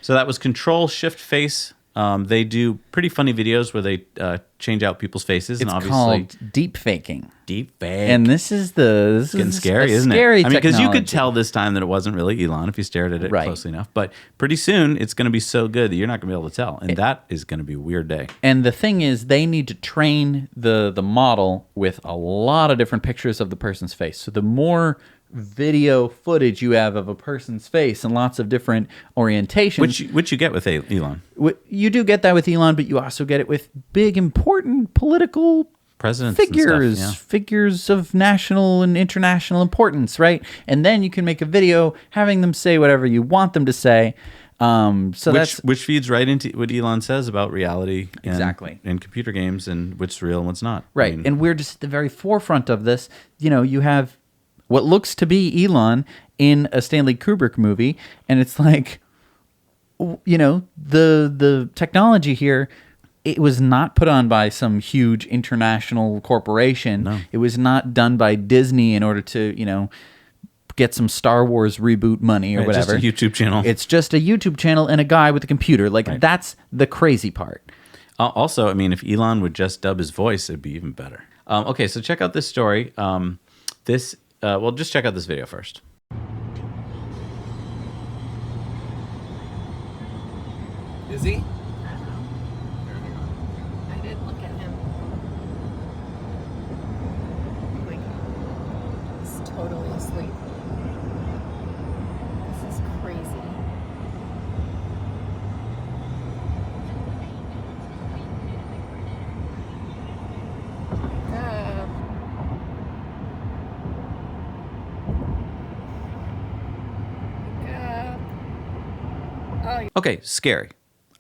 A: So that was Control Shift Face. They do pretty funny videos where they change out people's faces.
B: It's
A: and obviously
B: called deep faking.
A: Deep fake.
B: And this is
A: getting scary, isn't it?
B: Scary
A: I mean, because you could
B: technology.
A: tell this time that it wasn't really Elon if you stared at it
B: Right.
A: closely enough. But pretty soon it's going to be so good that you're not going to be able to tell, and that is going to be a weird day.
B: And the thing is, they need to train the model with a lot of different pictures of the person's face. So the more video footage you have of a person's face and lots of different orientations,
A: Which you get with Elon.
B: you do get that with Elon, but you also get it with big, important political
A: Presidents and
B: figures,
A: stuff, yeah.
B: figures of national and international importance, right? And then you can make a video having them say whatever you want them to say.
A: Which feeds right into what Elon says about reality and,
B: Exactly.
A: and computer games and what's real and what's not.
B: Right.
A: I mean,
B: And we're just at the very forefront of this. You know, you have what looks to be Elon in a Stanley Kubrick movie, and it's like, you know, the technology here, it was not put on by some huge international corporation.
A: No.
B: It was not done by Disney in order to, you know, get some Star Wars reboot money or
A: Right, just
B: whatever.
A: a YouTube channel.
B: It's just a YouTube channel and a guy with a computer. Like,
A: Right.
B: that's the crazy part.
A: Also, I mean, if Elon would just dub his voice, it'd be even better. Okay, so check out this story. Just check out this video first.
L: Is he?
M: I didn't look at him. Like, he's totally asleep. This is crazy.
A: Okay, scary.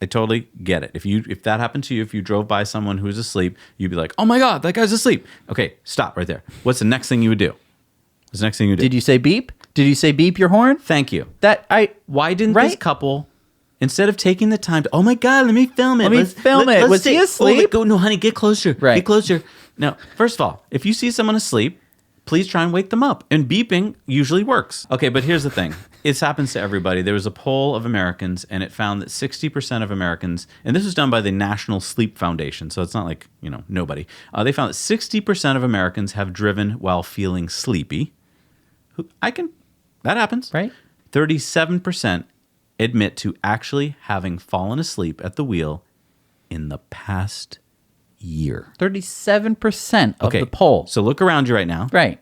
A: I totally get it. If that happened to you, if you drove by someone who was asleep, you'd be like, "Oh my God, that guy's asleep." Okay, stop right there. What's the next thing you would do? What's the next thing you would do?
B: Did you say beep? Did you say beep your horn?
A: Thank you.
B: Why
A: didn't this
B: right?
A: couple, instead of taking the time to, "Oh my God, let me film it.
B: Let me film it.
A: let's
B: Was he
A: see.
B: asleep?
A: Oh, no, honey, get closer.
B: Right.
A: Get closer." Now, first of all, if you see someone asleep, please try and wake them up. And beeping usually works. Okay, but here's the thing. It happens to everybody. There was a poll of Americans, and it found that 60% of Americans, and this was done by the National Sleep Foundation, so it's not like, nobody. They found that 60% of Americans have driven while feeling sleepy. That happens.
B: Right.
A: 37% admit to actually having fallen asleep at the wheel in the past year.
B: 37% of
A: Okay,
B: the poll.
A: So look around you right now.
B: Right.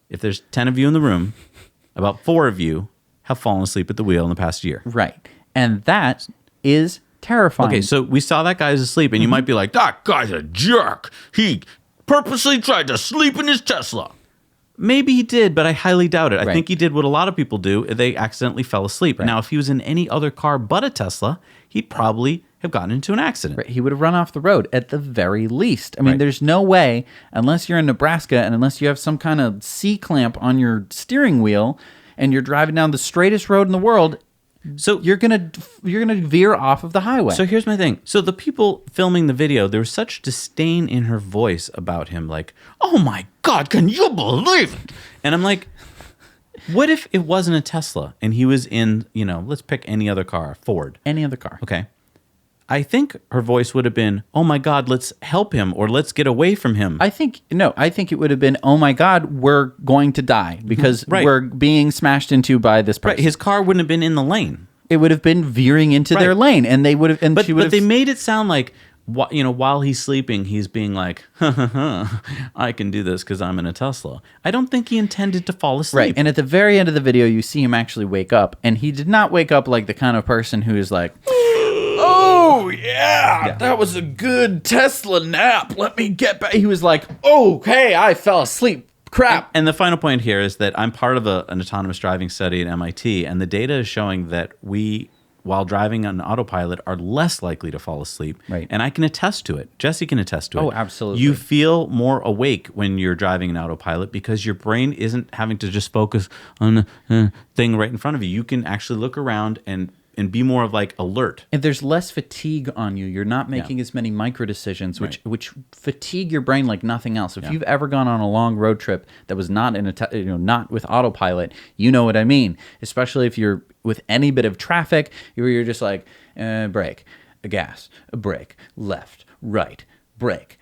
A: If there's 10 of you in the room, about 4 of you have fallen asleep at the wheel in the past year.
B: Right. And that is Terrifying.
A: Okay, so we saw that guy's asleep, and you might be like, that guy's a jerk. He purposely tried to sleep in his Tesla. Maybe he did, but I highly doubt it. I think he did what a lot of people do. They accidentally fell asleep. Now, if he was in any other car but a Tesla, he'd probably have gotten into an accident.
B: Right. He would have run off the road at the very least. I mean, there's no way, unless you're in Nebraska and unless you have some kind of C-clamp on your steering wheel and you're driving down the straightest road in the world, so you're gonna veer off of the highway.
A: So here's my thing. So the people filming the video, there was such disdain in her voice about him, like, "Oh my God, can you believe it?" And I'm like, what if it wasn't a Tesla and he was in, let's pick any other car, Ford,
B: any other car?
A: Okay, I think her voice would have been, "Oh my God, let's help him," or "Let's get away from him."
B: I think it would have been, "Oh my God, we're going to die because we're being smashed into by this person."
A: Right. His car wouldn't have been in the lane.
B: It would have been veering into their lane, and they would have. And
A: but
B: she would have.
A: They made it sound like, while he's sleeping, he's being like, "I can do this because I'm in a Tesla." I don't think he intended to fall asleep.
B: Right. And at the very end of the video, you see him actually wake up, and he did not wake up like the kind of person who is like, "Oh yeah, that was a good Tesla nap. Let me get back." He was like, "Okay, I fell asleep. Crap."
A: And the final point here is that I'm part of an autonomous driving study at MIT, and the data is showing that we, while driving on autopilot, are less likely to fall asleep.
B: Right.
A: And I can attest to it. Jesse can attest to it.
B: Oh, absolutely.
A: You feel more awake when you're driving an autopilot because your brain isn't having to just focus on the thing right in front of you. You can actually look around and be more of like alert.
B: And there's less fatigue on you. You're not making as many micro decisions, which fatigue your brain like nothing else. If you've ever gone on a long road trip that was not in not with autopilot, you know what I mean. Especially if you're with any bit of traffic, where you're just like brake, a gas, a brake, left, right, brake,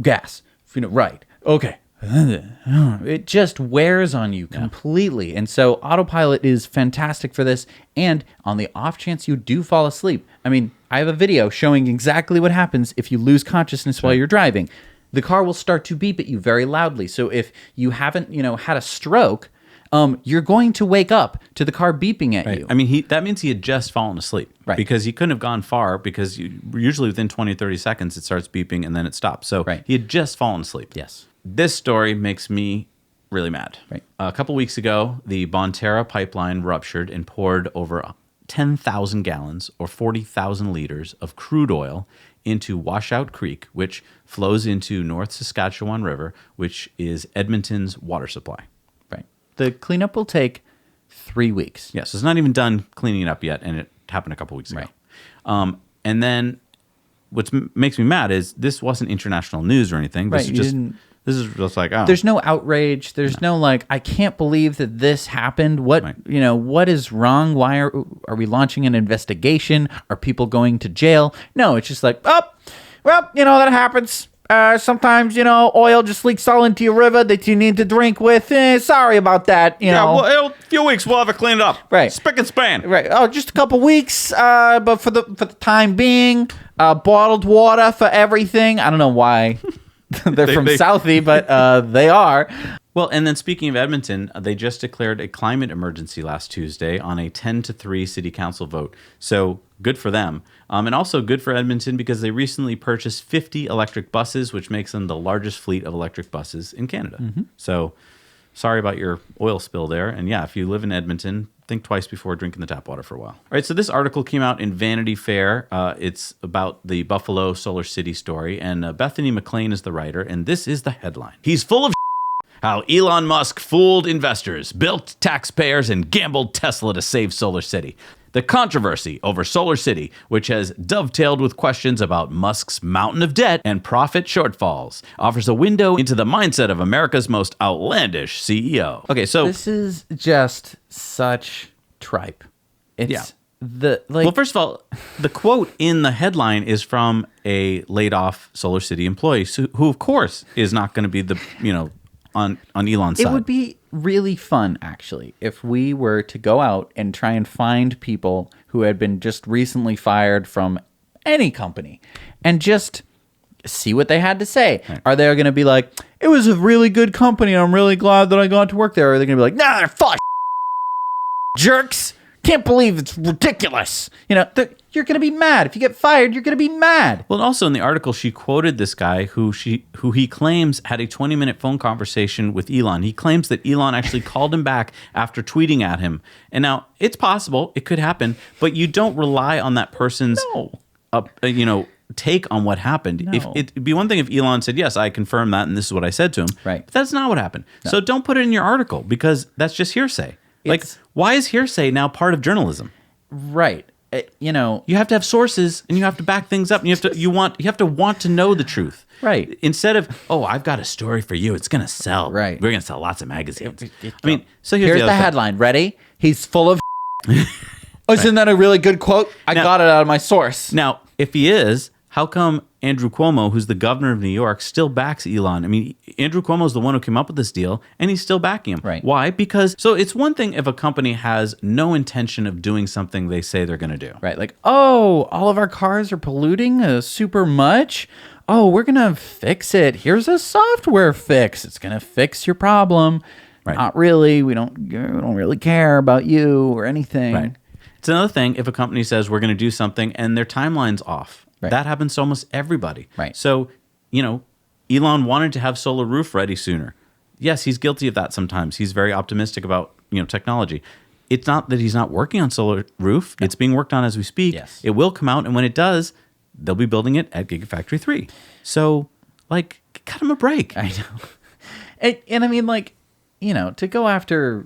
B: gas, right, okay. It just wears on you completely. And so autopilot is fantastic for this. And on the off chance you do fall asleep, I mean, I have a video showing exactly what happens if you lose consciousness while you're driving. The car will start to beep at you very loudly. So if you haven't, had a stroke, you're going to wake up to the car beeping at you.
A: I mean, that means he had just fallen asleep.
B: Right.
A: Because he couldn't have gone far because usually within 20 or 30 seconds it starts beeping and then it stops. So he had just fallen asleep.
B: Yes.
A: This story makes me really mad.
B: Right.
A: A couple weeks ago, the Bonterra pipeline ruptured and poured over 10,000 gallons or 40,000 liters of crude oil into Washout Creek, which flows into North Saskatchewan River, which is Edmonton's water supply.
B: Right. The cleanup will take 3 weeks.
A: Yes, so it's not even done cleaning it up yet, and it happened a couple weeks ago. Right. And then what makes me mad is this wasn't international news or anything. This This is just like, oh.
B: There's no outrage. There's no like, I can't believe that this happened. What, what is wrong? Why are we launching an investigation? Are people going to jail? No, it's just like, that happens. Sometimes, oil just leaks all into your river that you need to drink with. Sorry about that,
A: Well, in a few weeks, we'll have it cleaned up.
B: Right.
A: Spick and span.
B: Right. Oh, just a couple weeks. But for the time being, bottled water for everything. I don't know why. They're from Southie, but they are.
A: Well, and then speaking of Edmonton, they just declared a climate emergency last Tuesday on a 10-3 city council vote. So good for them. And also good for Edmonton because they recently purchased 50 electric buses, which makes them the largest fleet of electric buses in Canada. Mm-hmm. So sorry about your oil spill there. And yeah, if you live in Edmonton, think twice before drinking the tap water for a while. All right, so this article came out in Vanity Fair. It's about the Buffalo Solar City story, and Bethany McLean is the writer, and this is the headline. He's full of how Elon Musk fooled investors, built taxpayers, and gambled Tesla to save Solar City. The controversy over Solar City, which has dovetailed with questions about Musk's mountain of debt and profit shortfalls, offers a window into the mindset of America's most outlandish CEO. Okay, so
B: this is just such tripe. It's
A: well, first of all, the quote in the headline is from a laid-off Solar City employee, who of course is not going to be the on Elon's side.
B: It would be really fun, actually, if we were to go out and try and find people who had been just recently fired from any company and just see what they had to say. Right. Are they going to be like, it was a really good company, I'm really glad that I got to work there? Or are they going to be like, nah, they're fuck jerks, Can't believe it's ridiculous. You know, you're going to be mad. If you get fired, you're going to be mad.
A: Well, and also in the article, she quoted this guy who he claims had a 20-minute phone conversation with Elon. He claims that Elon actually called him back after tweeting at him. And now it's possible, it could happen, but you don't rely on that person's take on what happened.
B: No.
A: If it'd be one thing if Elon said, yes, I confirm that and this is what I said to him.
B: Right.
A: But that's not what happened. No. So don't put it in your article because that's just hearsay. Like, why is hearsay now part of journalism?
B: Right. You
A: have to have sources and you have to back things up and you have to want to know the truth.
B: Right.
A: Instead of, I've got a story for you. It's going to sell.
B: Right.
A: We're going to sell lots of magazines. I mean, so
B: here's the headline. Ready? He's full of Isn't that a really good quote? I got it out of my source.
A: Now, if he is, how come Andrew Cuomo, who's the governor of New York, still backs Elon? I mean, Andrew Cuomo is the one who came up with this deal, and he's still backing him.
B: Right.
A: Why? Because, so it's one thing if a company has no intention of doing something they say they're going to do.
B: Right. Like, all of our cars are polluting super much. We're going to fix it. Here's a software fix. It's going to fix your problem.
A: Right.
B: Not really. We don't really care about you or anything.
A: Right. It's another thing if a company says we're going to do something and their timeline's off.
B: Right.
A: That happens to almost everybody.
B: Right.
A: So, Elon wanted to have Solar Roof ready sooner. Yes, he's guilty of that sometimes. He's very optimistic about, technology. It's not that he's not working on Solar Roof. No. It's being worked on as we speak.
B: Yes.
A: It will come out, and when it does, they'll be building it at Gigafactory 3. So, cut him a break.
B: I know. And I mean, to go after,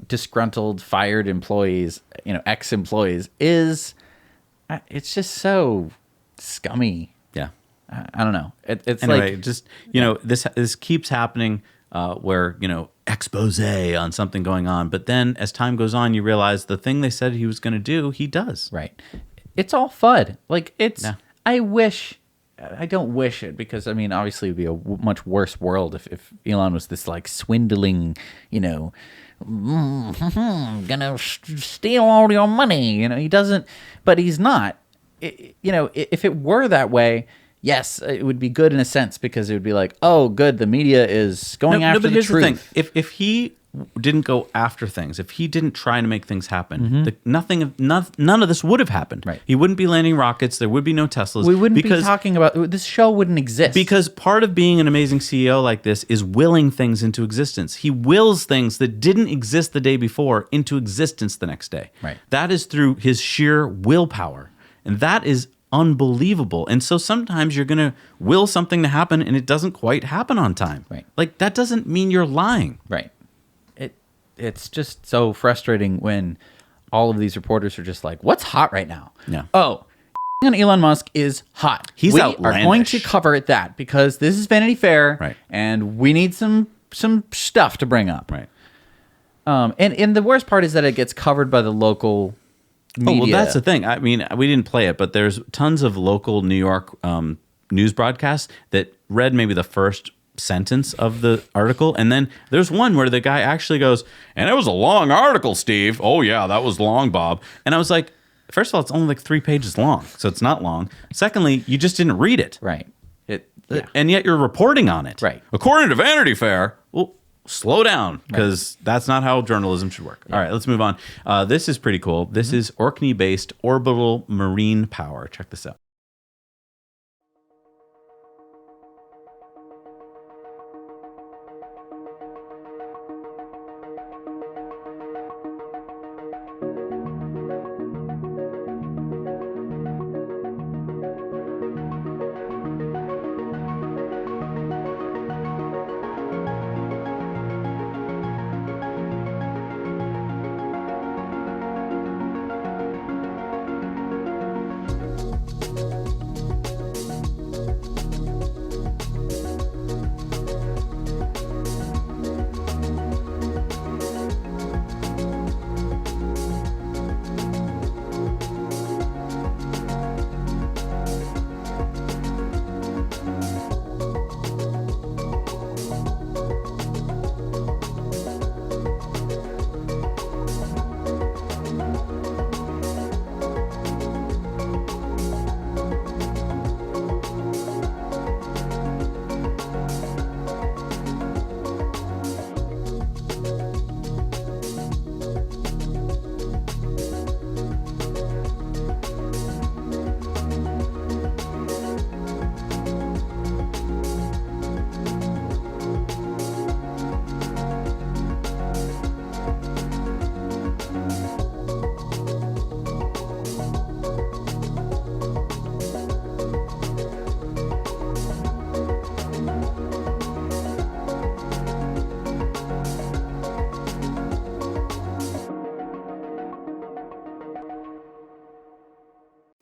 B: disgruntled, fired employees, ex-employees it's just so scummy.
A: Yeah.
B: I don't know. It's
A: anyway, this keeps happening where, expose on something going on. But then as time goes on, you realize the thing they said he was going to do, he does.
B: Right. It's all FUD. I don't wish it because, I mean, obviously it would be a much worse world if Elon was this swindling, gonna steal all your money. He doesn't, but he's not. If it were that way, yes, it would be good in a sense because it would be like, oh, good, the media is going after
A: but
B: the
A: here's
B: truth.
A: The thing. If he didn't go after things, if he didn't try to make things happen, none of this would have happened.
B: Right.
A: He wouldn't be landing rockets. There would be no Teslas.
B: We wouldn't be talking about this show. Wouldn't exist
A: because part of being an amazing CEO like this is willing things into existence. He wills things that didn't exist the day before into existence the next day.
B: Right.
A: That is through his sheer willpower, and that is unbelievable. And so sometimes you're going to will something to happen, and it doesn't quite happen on time.
B: Right.
A: That doesn't mean you're lying.
B: Right. It's just so frustrating when all of these reporters are just like, what's hot right now?
A: Yeah.
B: Oh, on Elon Musk is hot. We are going to cover that because this is Vanity Fair,
A: right?
B: And we need some stuff to bring up,
A: right?
B: And the worst part is that it gets covered by the local media.
A: Oh, well, that's the thing. I mean, we didn't play it, but there's tons of local New York news broadcasts that read maybe the first sentence of the article, and then there's one where the guy actually goes, and it was a long article, Steve. Oh yeah, that was long, Bob. And I was like, first of all, it's only 3 pages long, so it's not long. Secondly, you just didn't read it.
B: Right.
A: And yet you're reporting on it.
B: Right.
A: According to Vanity Fair. Well, slow down, because that's not how journalism should work. All right, let's move on. This is pretty cool. This is Orkney-based Orbital Marine Power. Check this out.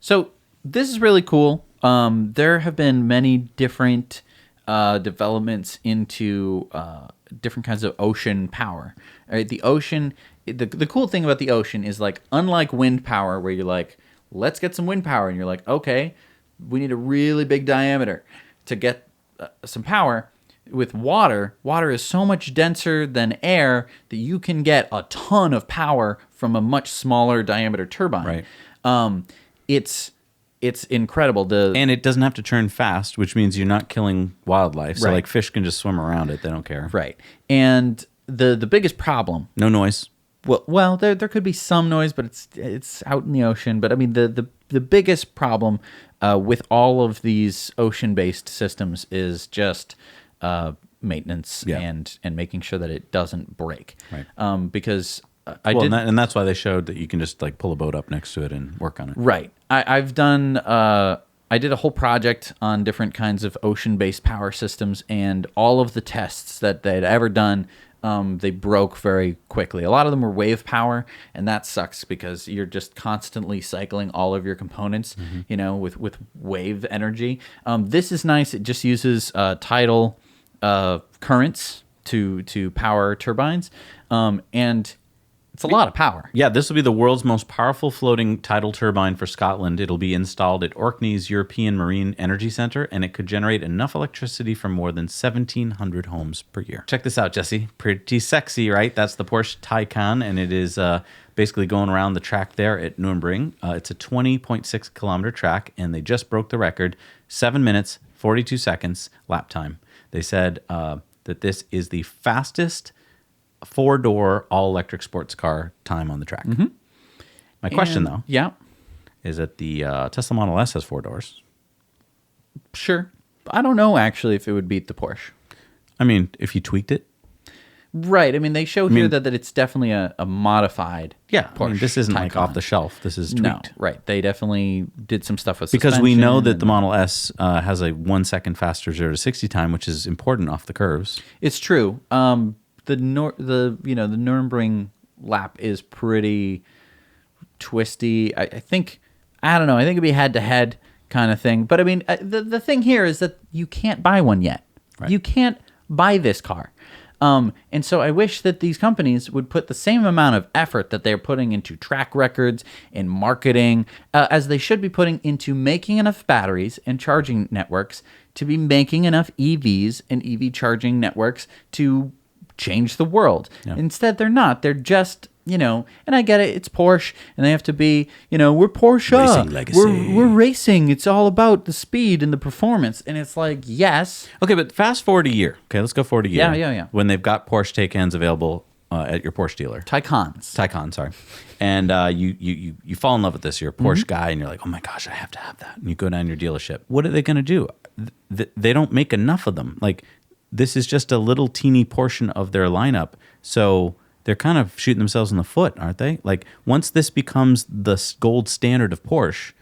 B: So this is really cool. There have been many different developments into different kinds of ocean power. Right? The ocean, the cool thing about the ocean is, like, unlike wind power, where you're like, let's get some wind power, and you're like, okay, we need a really big diameter to get some power. With water is so much denser than air that you can get a ton of power from a much smaller diameter turbine.
A: Right.
B: It's incredible.
A: And it doesn't have to turn fast, which means you're not killing wildlife. So,
B: Right.
A: like, fish can just swim around it. They don't care.
B: Right. And the biggest problem.
A: No noise.
B: Well, there could be some noise, but it's out in the ocean. But I mean, the biggest problem with all of these ocean-based systems is just maintenance and making sure that it doesn't break.
A: Right.
B: Because
A: and that's why they showed that you can just, like, pull a boat up next to it and work on it.
B: Right. I've done. I did a whole project on different kinds of ocean-based power systems, and all of the tests that they'd ever done, they broke very quickly. A lot of them were wave power, and that sucks because you're just constantly cycling all of your components, with wave energy. This is nice. It just uses tidal currents to power turbines, and it's a lot of power.
A: Yeah, this will be the world's most powerful floating tidal turbine for Scotland. It'll be installed at Orkney's European Marine Energy Centre, and it could generate enough electricity for more than 1,700 homes per year. Check this out, Jesse. Pretty sexy, right? That's the Porsche Taycan, and it is basically going around the track there at Nürburgring. It's a 20.6 kilometer track, and they just broke the record, 7 minutes, 42 seconds lap time. They said that this is the fastest four-door all-electric sports car time on the track.
B: Mm-hmm.
A: My question, though,
B: is
A: that the Tesla Model S has 4 doors.
B: Sure. I don't know, actually, if it would beat the Porsche.
A: I mean, if you tweaked it.
B: Right. I mean, they showed here that it's definitely a modified Porsche.
A: I mean, this isn't like
B: Taycan.
A: off the shelf. This is tweaked.
B: No, right. They definitely did some stuff with
A: because we know
B: suspension
A: that the Model S has a 1 second faster 0 to 60 time, which is important off the curves.
B: It's true. The Nürburgring lap is pretty twisty. I think it'd be head to head kind of thing. But I mean, the thing here is that you can't buy one yet. Right. You can't buy this car. And so I wish that these companies would put the same amount of effort that they're putting into track records and marketing as they should be putting into making enough batteries and charging networks to be making enough EVs and EV charging networks to change the world. Yeah. Instead, they're not. They're just, and I get it, it's Porsche, and they have to be, we're Porsche.
A: Racing legacy.
B: We're racing. It's all about the speed and the performance. And it's like, yes.
A: Okay, but fast forward a year. Okay, let's go forward a year.
B: Yeah.
A: When they've got Porsche Taycans available at your Porsche dealer. Taycan, sorry. And you fall in love with this. You're a Porsche guy, and you're like, oh my gosh, I have to have that. And you go down your dealership. What are they going to do? They don't make enough of them. Like, this is just a little teeny portion of their lineup. So they're kind of shooting themselves in the foot, aren't they? Like, once this becomes the gold standard of Porsche,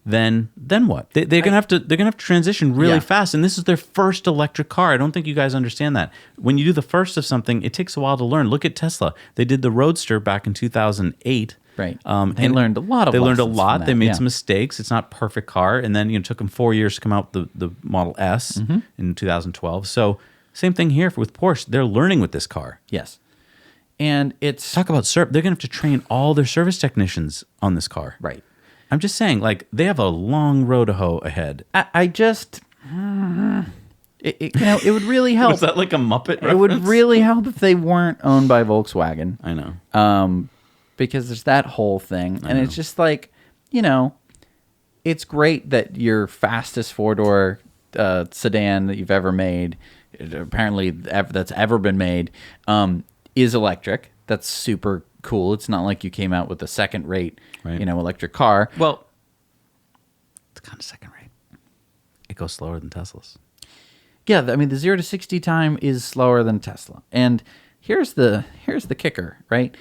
A: then what? They're gonna have to transition really fast. And this is their first electric car. I don't think you guys understand that. When you do the first of something, it takes a while to learn. Look at Tesla. They did the Roadster back in 2008.
B: Right. They learned a lot of
A: They learned a
B: lessons
A: lot.
B: from
A: They
B: that,
A: made some mistakes. It's not a perfect car. And then it took them 4 years to come out with the Model S in 2012. So same thing here with Porsche. They're learning with this car.
B: Yes. And it's...
A: Talk about they're going to have to train all their service technicians on this car.
B: Right.
A: I'm just saying, like, they have a long road to hoe ahead.
B: I just... It would really help.
A: Was that like a Muppet reference?
B: It would really help if they weren't owned by Volkswagen.
A: I know.
B: Because there's that whole thing. And it's just like, it's great that your fastest four-door sedan that you've ever made, apparently that's ever been made, is electric. That's super cool. It's not like you came out with a second-rate, electric car.
A: Well, it's kind of second-rate. It goes slower than Tesla's.
B: Yeah, I mean, the 0 to 60 time is slower than Tesla. And here's the kicker, right?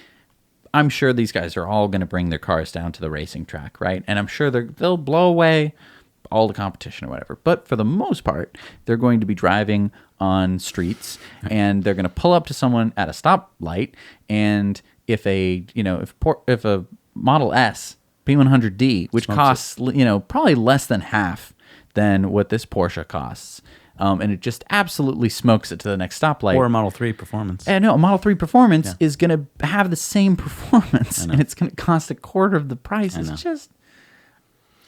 B: I'm sure these guys are all going to bring their cars down to the racing track, right? And I'm sure they'll blow away all the competition or whatever. But for the most part, they're going to be driving on streets, and they're going to pull up to someone at a stoplight. And if a Model S P100D, which
A: Smokes
B: costs probably less than half than what this Porsche costs. And it just absolutely smokes it to the next stoplight.
A: Or a Model 3 Performance.
B: And no, a Model 3 Performance is going to have the same performance, and it's going to cost a quarter of the price. It's just...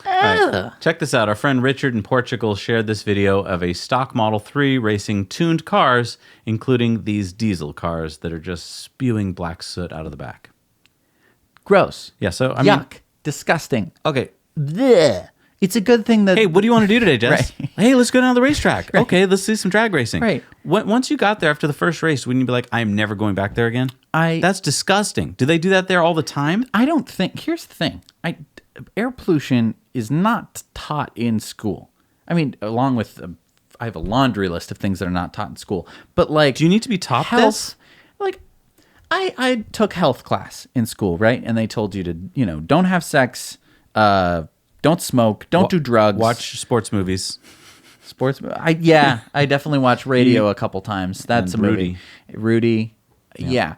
A: All right, check this out. Our friend Richard in Portugal shared this video of a stock Model 3 racing tuned cars, including these diesel cars that are just spewing black soot out of the back.
B: Gross.
A: Yeah, so I
B: Yuck.
A: mean...
B: Disgusting.
A: Okay.
B: Blech. It's a good thing that...
A: Hey, what do you want to do today, Jess?
B: Right.
A: Hey, let's go down to the racetrack. Okay, let's do some drag racing.
B: Right.
A: Once you got there after the first race, wouldn't you be like, I'm never going back there again? That's disgusting. Do they do that there all the time?
B: I don't think... Here's the thing. Air pollution is not taught in school. I mean, along with... I have a laundry list of things that are not taught in school. But like...
A: Do you need to be taught this?
B: Like, I took health class in school, right? And they told you to, don't have sex... don't smoke. Don't do drugs.
A: Watch sports movies.
B: I definitely watched Radio a couple times. That's a movie. Rudy. Yeah.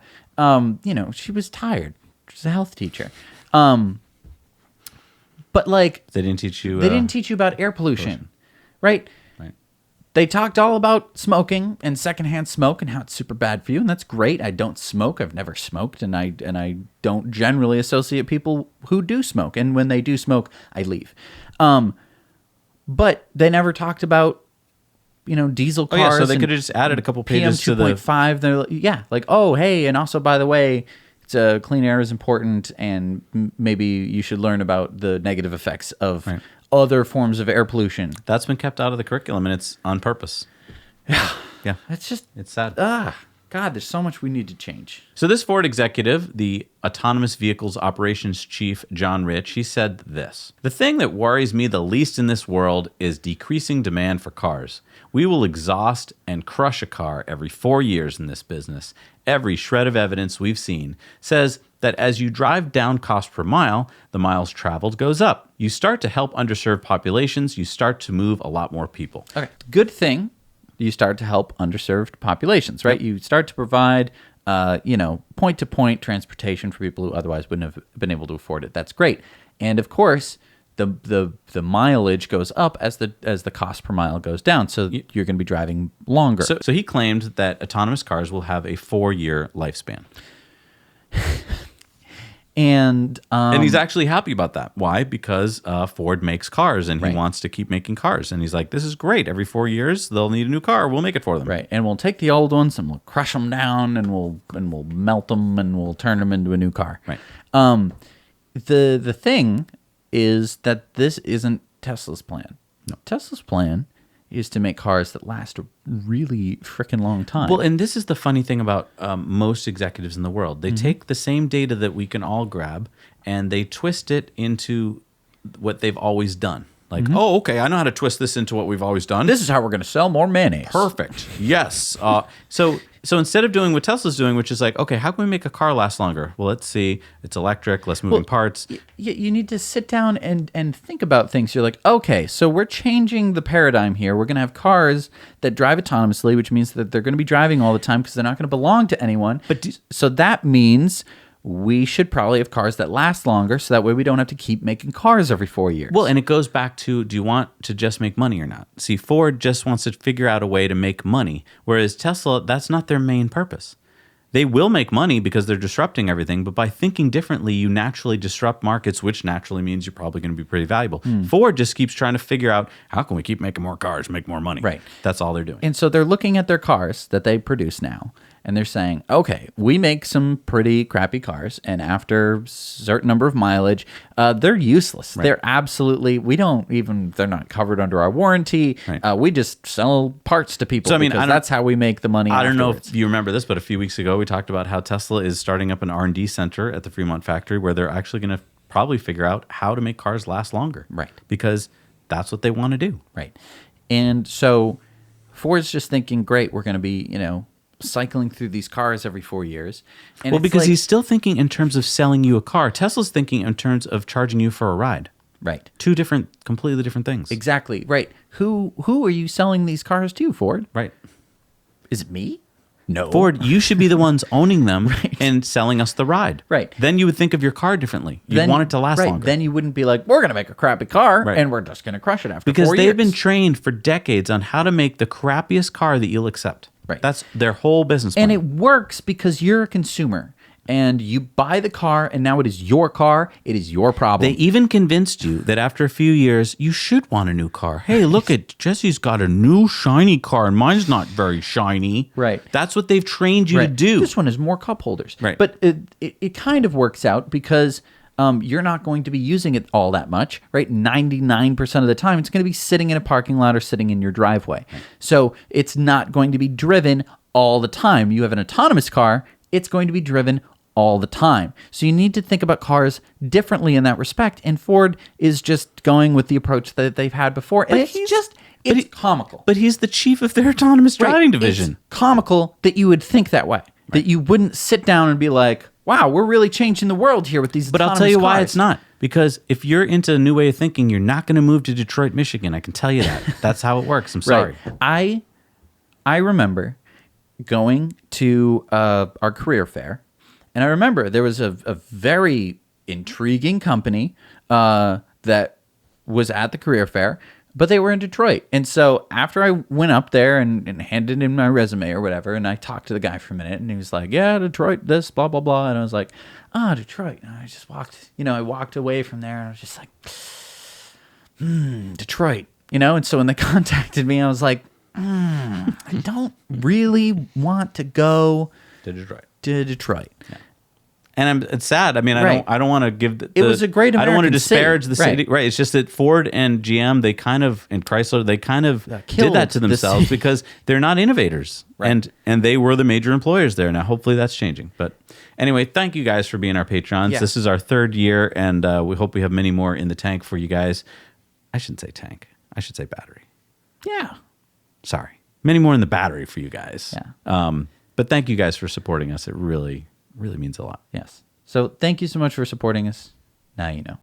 B: She was tired. She's a health teacher. But like
A: they didn't teach you.
B: They didn't teach you about air pollution, right? Right. They talked all about smoking and secondhand smoke and how it's super bad for you, and that's great. I don't smoke. I've never smoked, and I don't generally associate people who do smoke. And when they do smoke, I leave. But they never talked about diesel cars.
A: Oh yeah, so they could have just added a couple pages to the
B: PM2.5. They're like, oh hey, and also by the way, clean air is important, and maybe you should learn about the negative effects of other forms of air pollution.
A: That's been kept out of the curriculum, and it's on purpose. Yeah.
B: It's
A: sad.
B: God, there's so much we need to change.
A: So this Ford executive, the Autonomous Vehicles Operations Chief, John Rich, he said this: "The thing that worries me the least in this world is decreasing demand for cars. We will exhaust and crush a car every 4 years in this business. Every shred of evidence we've seen says that as you drive down cost per mile, the miles traveled goes up. You start to help underserved populations. You start to move a lot more people."
B: Okay. Good thing you start to help underserved populations, right? Yep. You start to provide, point-to-point transportation for people who otherwise wouldn't have been able to afford it. That's great. And of course, the mileage goes up as the cost per mile goes down. So you're going to be driving longer.
A: So he claimed that autonomous cars will have a 4-year lifespan. And he's actually happy about that. Why? Because Ford makes cars, and he wants to keep making cars. And he's like, this is great. Every 4 years, they'll need a new car. We'll make it for them.
B: Right. And we'll take the old ones and we'll crush them down, and we'll melt them, and we'll turn them into a new car.
A: Right.
B: The thing is that this isn't Tesla's plan.
A: No.
B: Tesla's plan is to make cars that last a really freaking long time.
A: Well, and this is the funny thing about most executives in the world. They take the same data that we can all grab, and they twist it into what they've always done. Like, oh, okay, I know how to twist this into what we've always done.
B: This is how we're going to sell more mayonnaise.
A: Perfect. Yes. So instead of doing what Tesla's doing, which is like, okay, how can we make a car last longer? Well, let's see. It's electric, less moving parts.
B: You need to sit down and think about things. You're like, okay, so we're changing the paradigm here. We're going to have cars that drive autonomously, which means that they're going to be driving all the time because they're not going to belong to anyone. So that means we should probably have cars that last longer, so that way we don't have to keep making cars every 4 years.
A: Well, and it goes back to, do you want to just make money or not? See, Ford just wants to figure out a way to make money, whereas Tesla, that's not their main purpose. They will make money because they're disrupting everything, but by thinking differently, you naturally disrupt markets, which naturally means you're probably going to be pretty valuable. Ford just keeps trying to figure out, how can we keep making more cars, make more money?
B: Right.
A: That's all they're doing.
B: And so they're looking at their cars that they produce now, and they're saying, okay, we make some pretty crappy cars, and after a certain number of mileage, they're useless. Right. They're absolutely, they're not covered under our warranty. Right. We just sell parts to people, because that's how we make the money.
A: I don't know if you remember this, but a few weeks ago, we talked about how Tesla is starting up an R&D center at the Fremont factory where they're actually going to probably figure out how to make cars last longer.
B: Right.
A: Because that's what they want to do.
B: Right. And so Ford's just thinking, great, we're going to be, cycling through these cars every 4 years. And
A: well, because he's still thinking in terms of selling you a car. Tesla's thinking in terms of charging you for a ride.
B: Right.
A: Two completely different things.
B: Exactly. Right. Who are you selling these cars to, Ford?
A: Right.
B: Is it me? No.
A: Ford, you should be the ones owning them and selling us the ride.
B: Right.
A: Then you would think of your car differently. You'd want it to last longer.
B: Then you wouldn't be like, we're going to make a crappy car and we're just going to crush it after
A: because
B: 4
A: they've
B: years.
A: been trained for decades on how to make the crappiest car that you'll accept.
B: Right.
A: That's their whole business plan.
B: And it works because you're a consumer. And you buy the car, and now it is your car. It is your problem.
A: They even convinced you that after a few years, you should want a new car. Hey, look at Jesse's got a new shiny car, and mine's not very shiny.
B: Right.
A: That's what they've trained you to do.
B: This one has more cup holders.
A: Right.
B: But it kind of works out because you're not going to be using it all that much, right? 99% of the time, it's going to be sitting in a parking lot or sitting in your driveway. So it's not going to be driven all the time. You have an autonomous car, it's going to be driven all the time. So you need to think about cars differently in that respect. And Ford is just going with the approach that they've had before. And it's comical.
A: But he's the chief of their autonomous driving
B: Right.
A: division.
B: It's comical that you would think that way. That you wouldn't sit down and be like, wow, we're really changing the world here with these
A: But I'll tell you why it's not. Because if you're into a new way of thinking, you're not going to move to Detroit, Michigan. I can tell you that. That's how it works. I'm sorry.
B: Right. I remember going to our career fair, and I remember there was a very intriguing company that was at the career fair, but they were in Detroit. And so after I went up there and handed in my resume or whatever, and I talked to the guy for a minute, and he was like, yeah, Detroit, this, blah, blah, blah. And I was like, Detroit. And I just walked, I walked away from there, and I was just like, Detroit, And so when they contacted me, I was like, I don't really want to go
A: To Detroit.
B: Yeah.
A: And it's sad. I mean,
B: Right.
A: I don't want to give the,
B: It was a great
A: I don't want to
B: American
A: disparage
B: city.
A: the city.
B: Right.
A: Right. It's just that Ford and GM, and Chrysler, they kind of did
B: killed
A: that to
B: the
A: themselves
B: city.
A: because they're not innovators.
B: Right.
A: And they were the major employers there. Now, hopefully that's changing. But anyway, thank you guys for being our patrons.
B: Yeah.
A: This is our 3rd year, and we hope we have many more in the tank for you guys. I shouldn't say tank. I should say battery.
B: Yeah.
A: Sorry. Many more in the battery for you guys.
B: Yeah.
A: But thank you guys for supporting us. It really, really means a lot.
B: Yes. So thank you so much for supporting us. Now you know.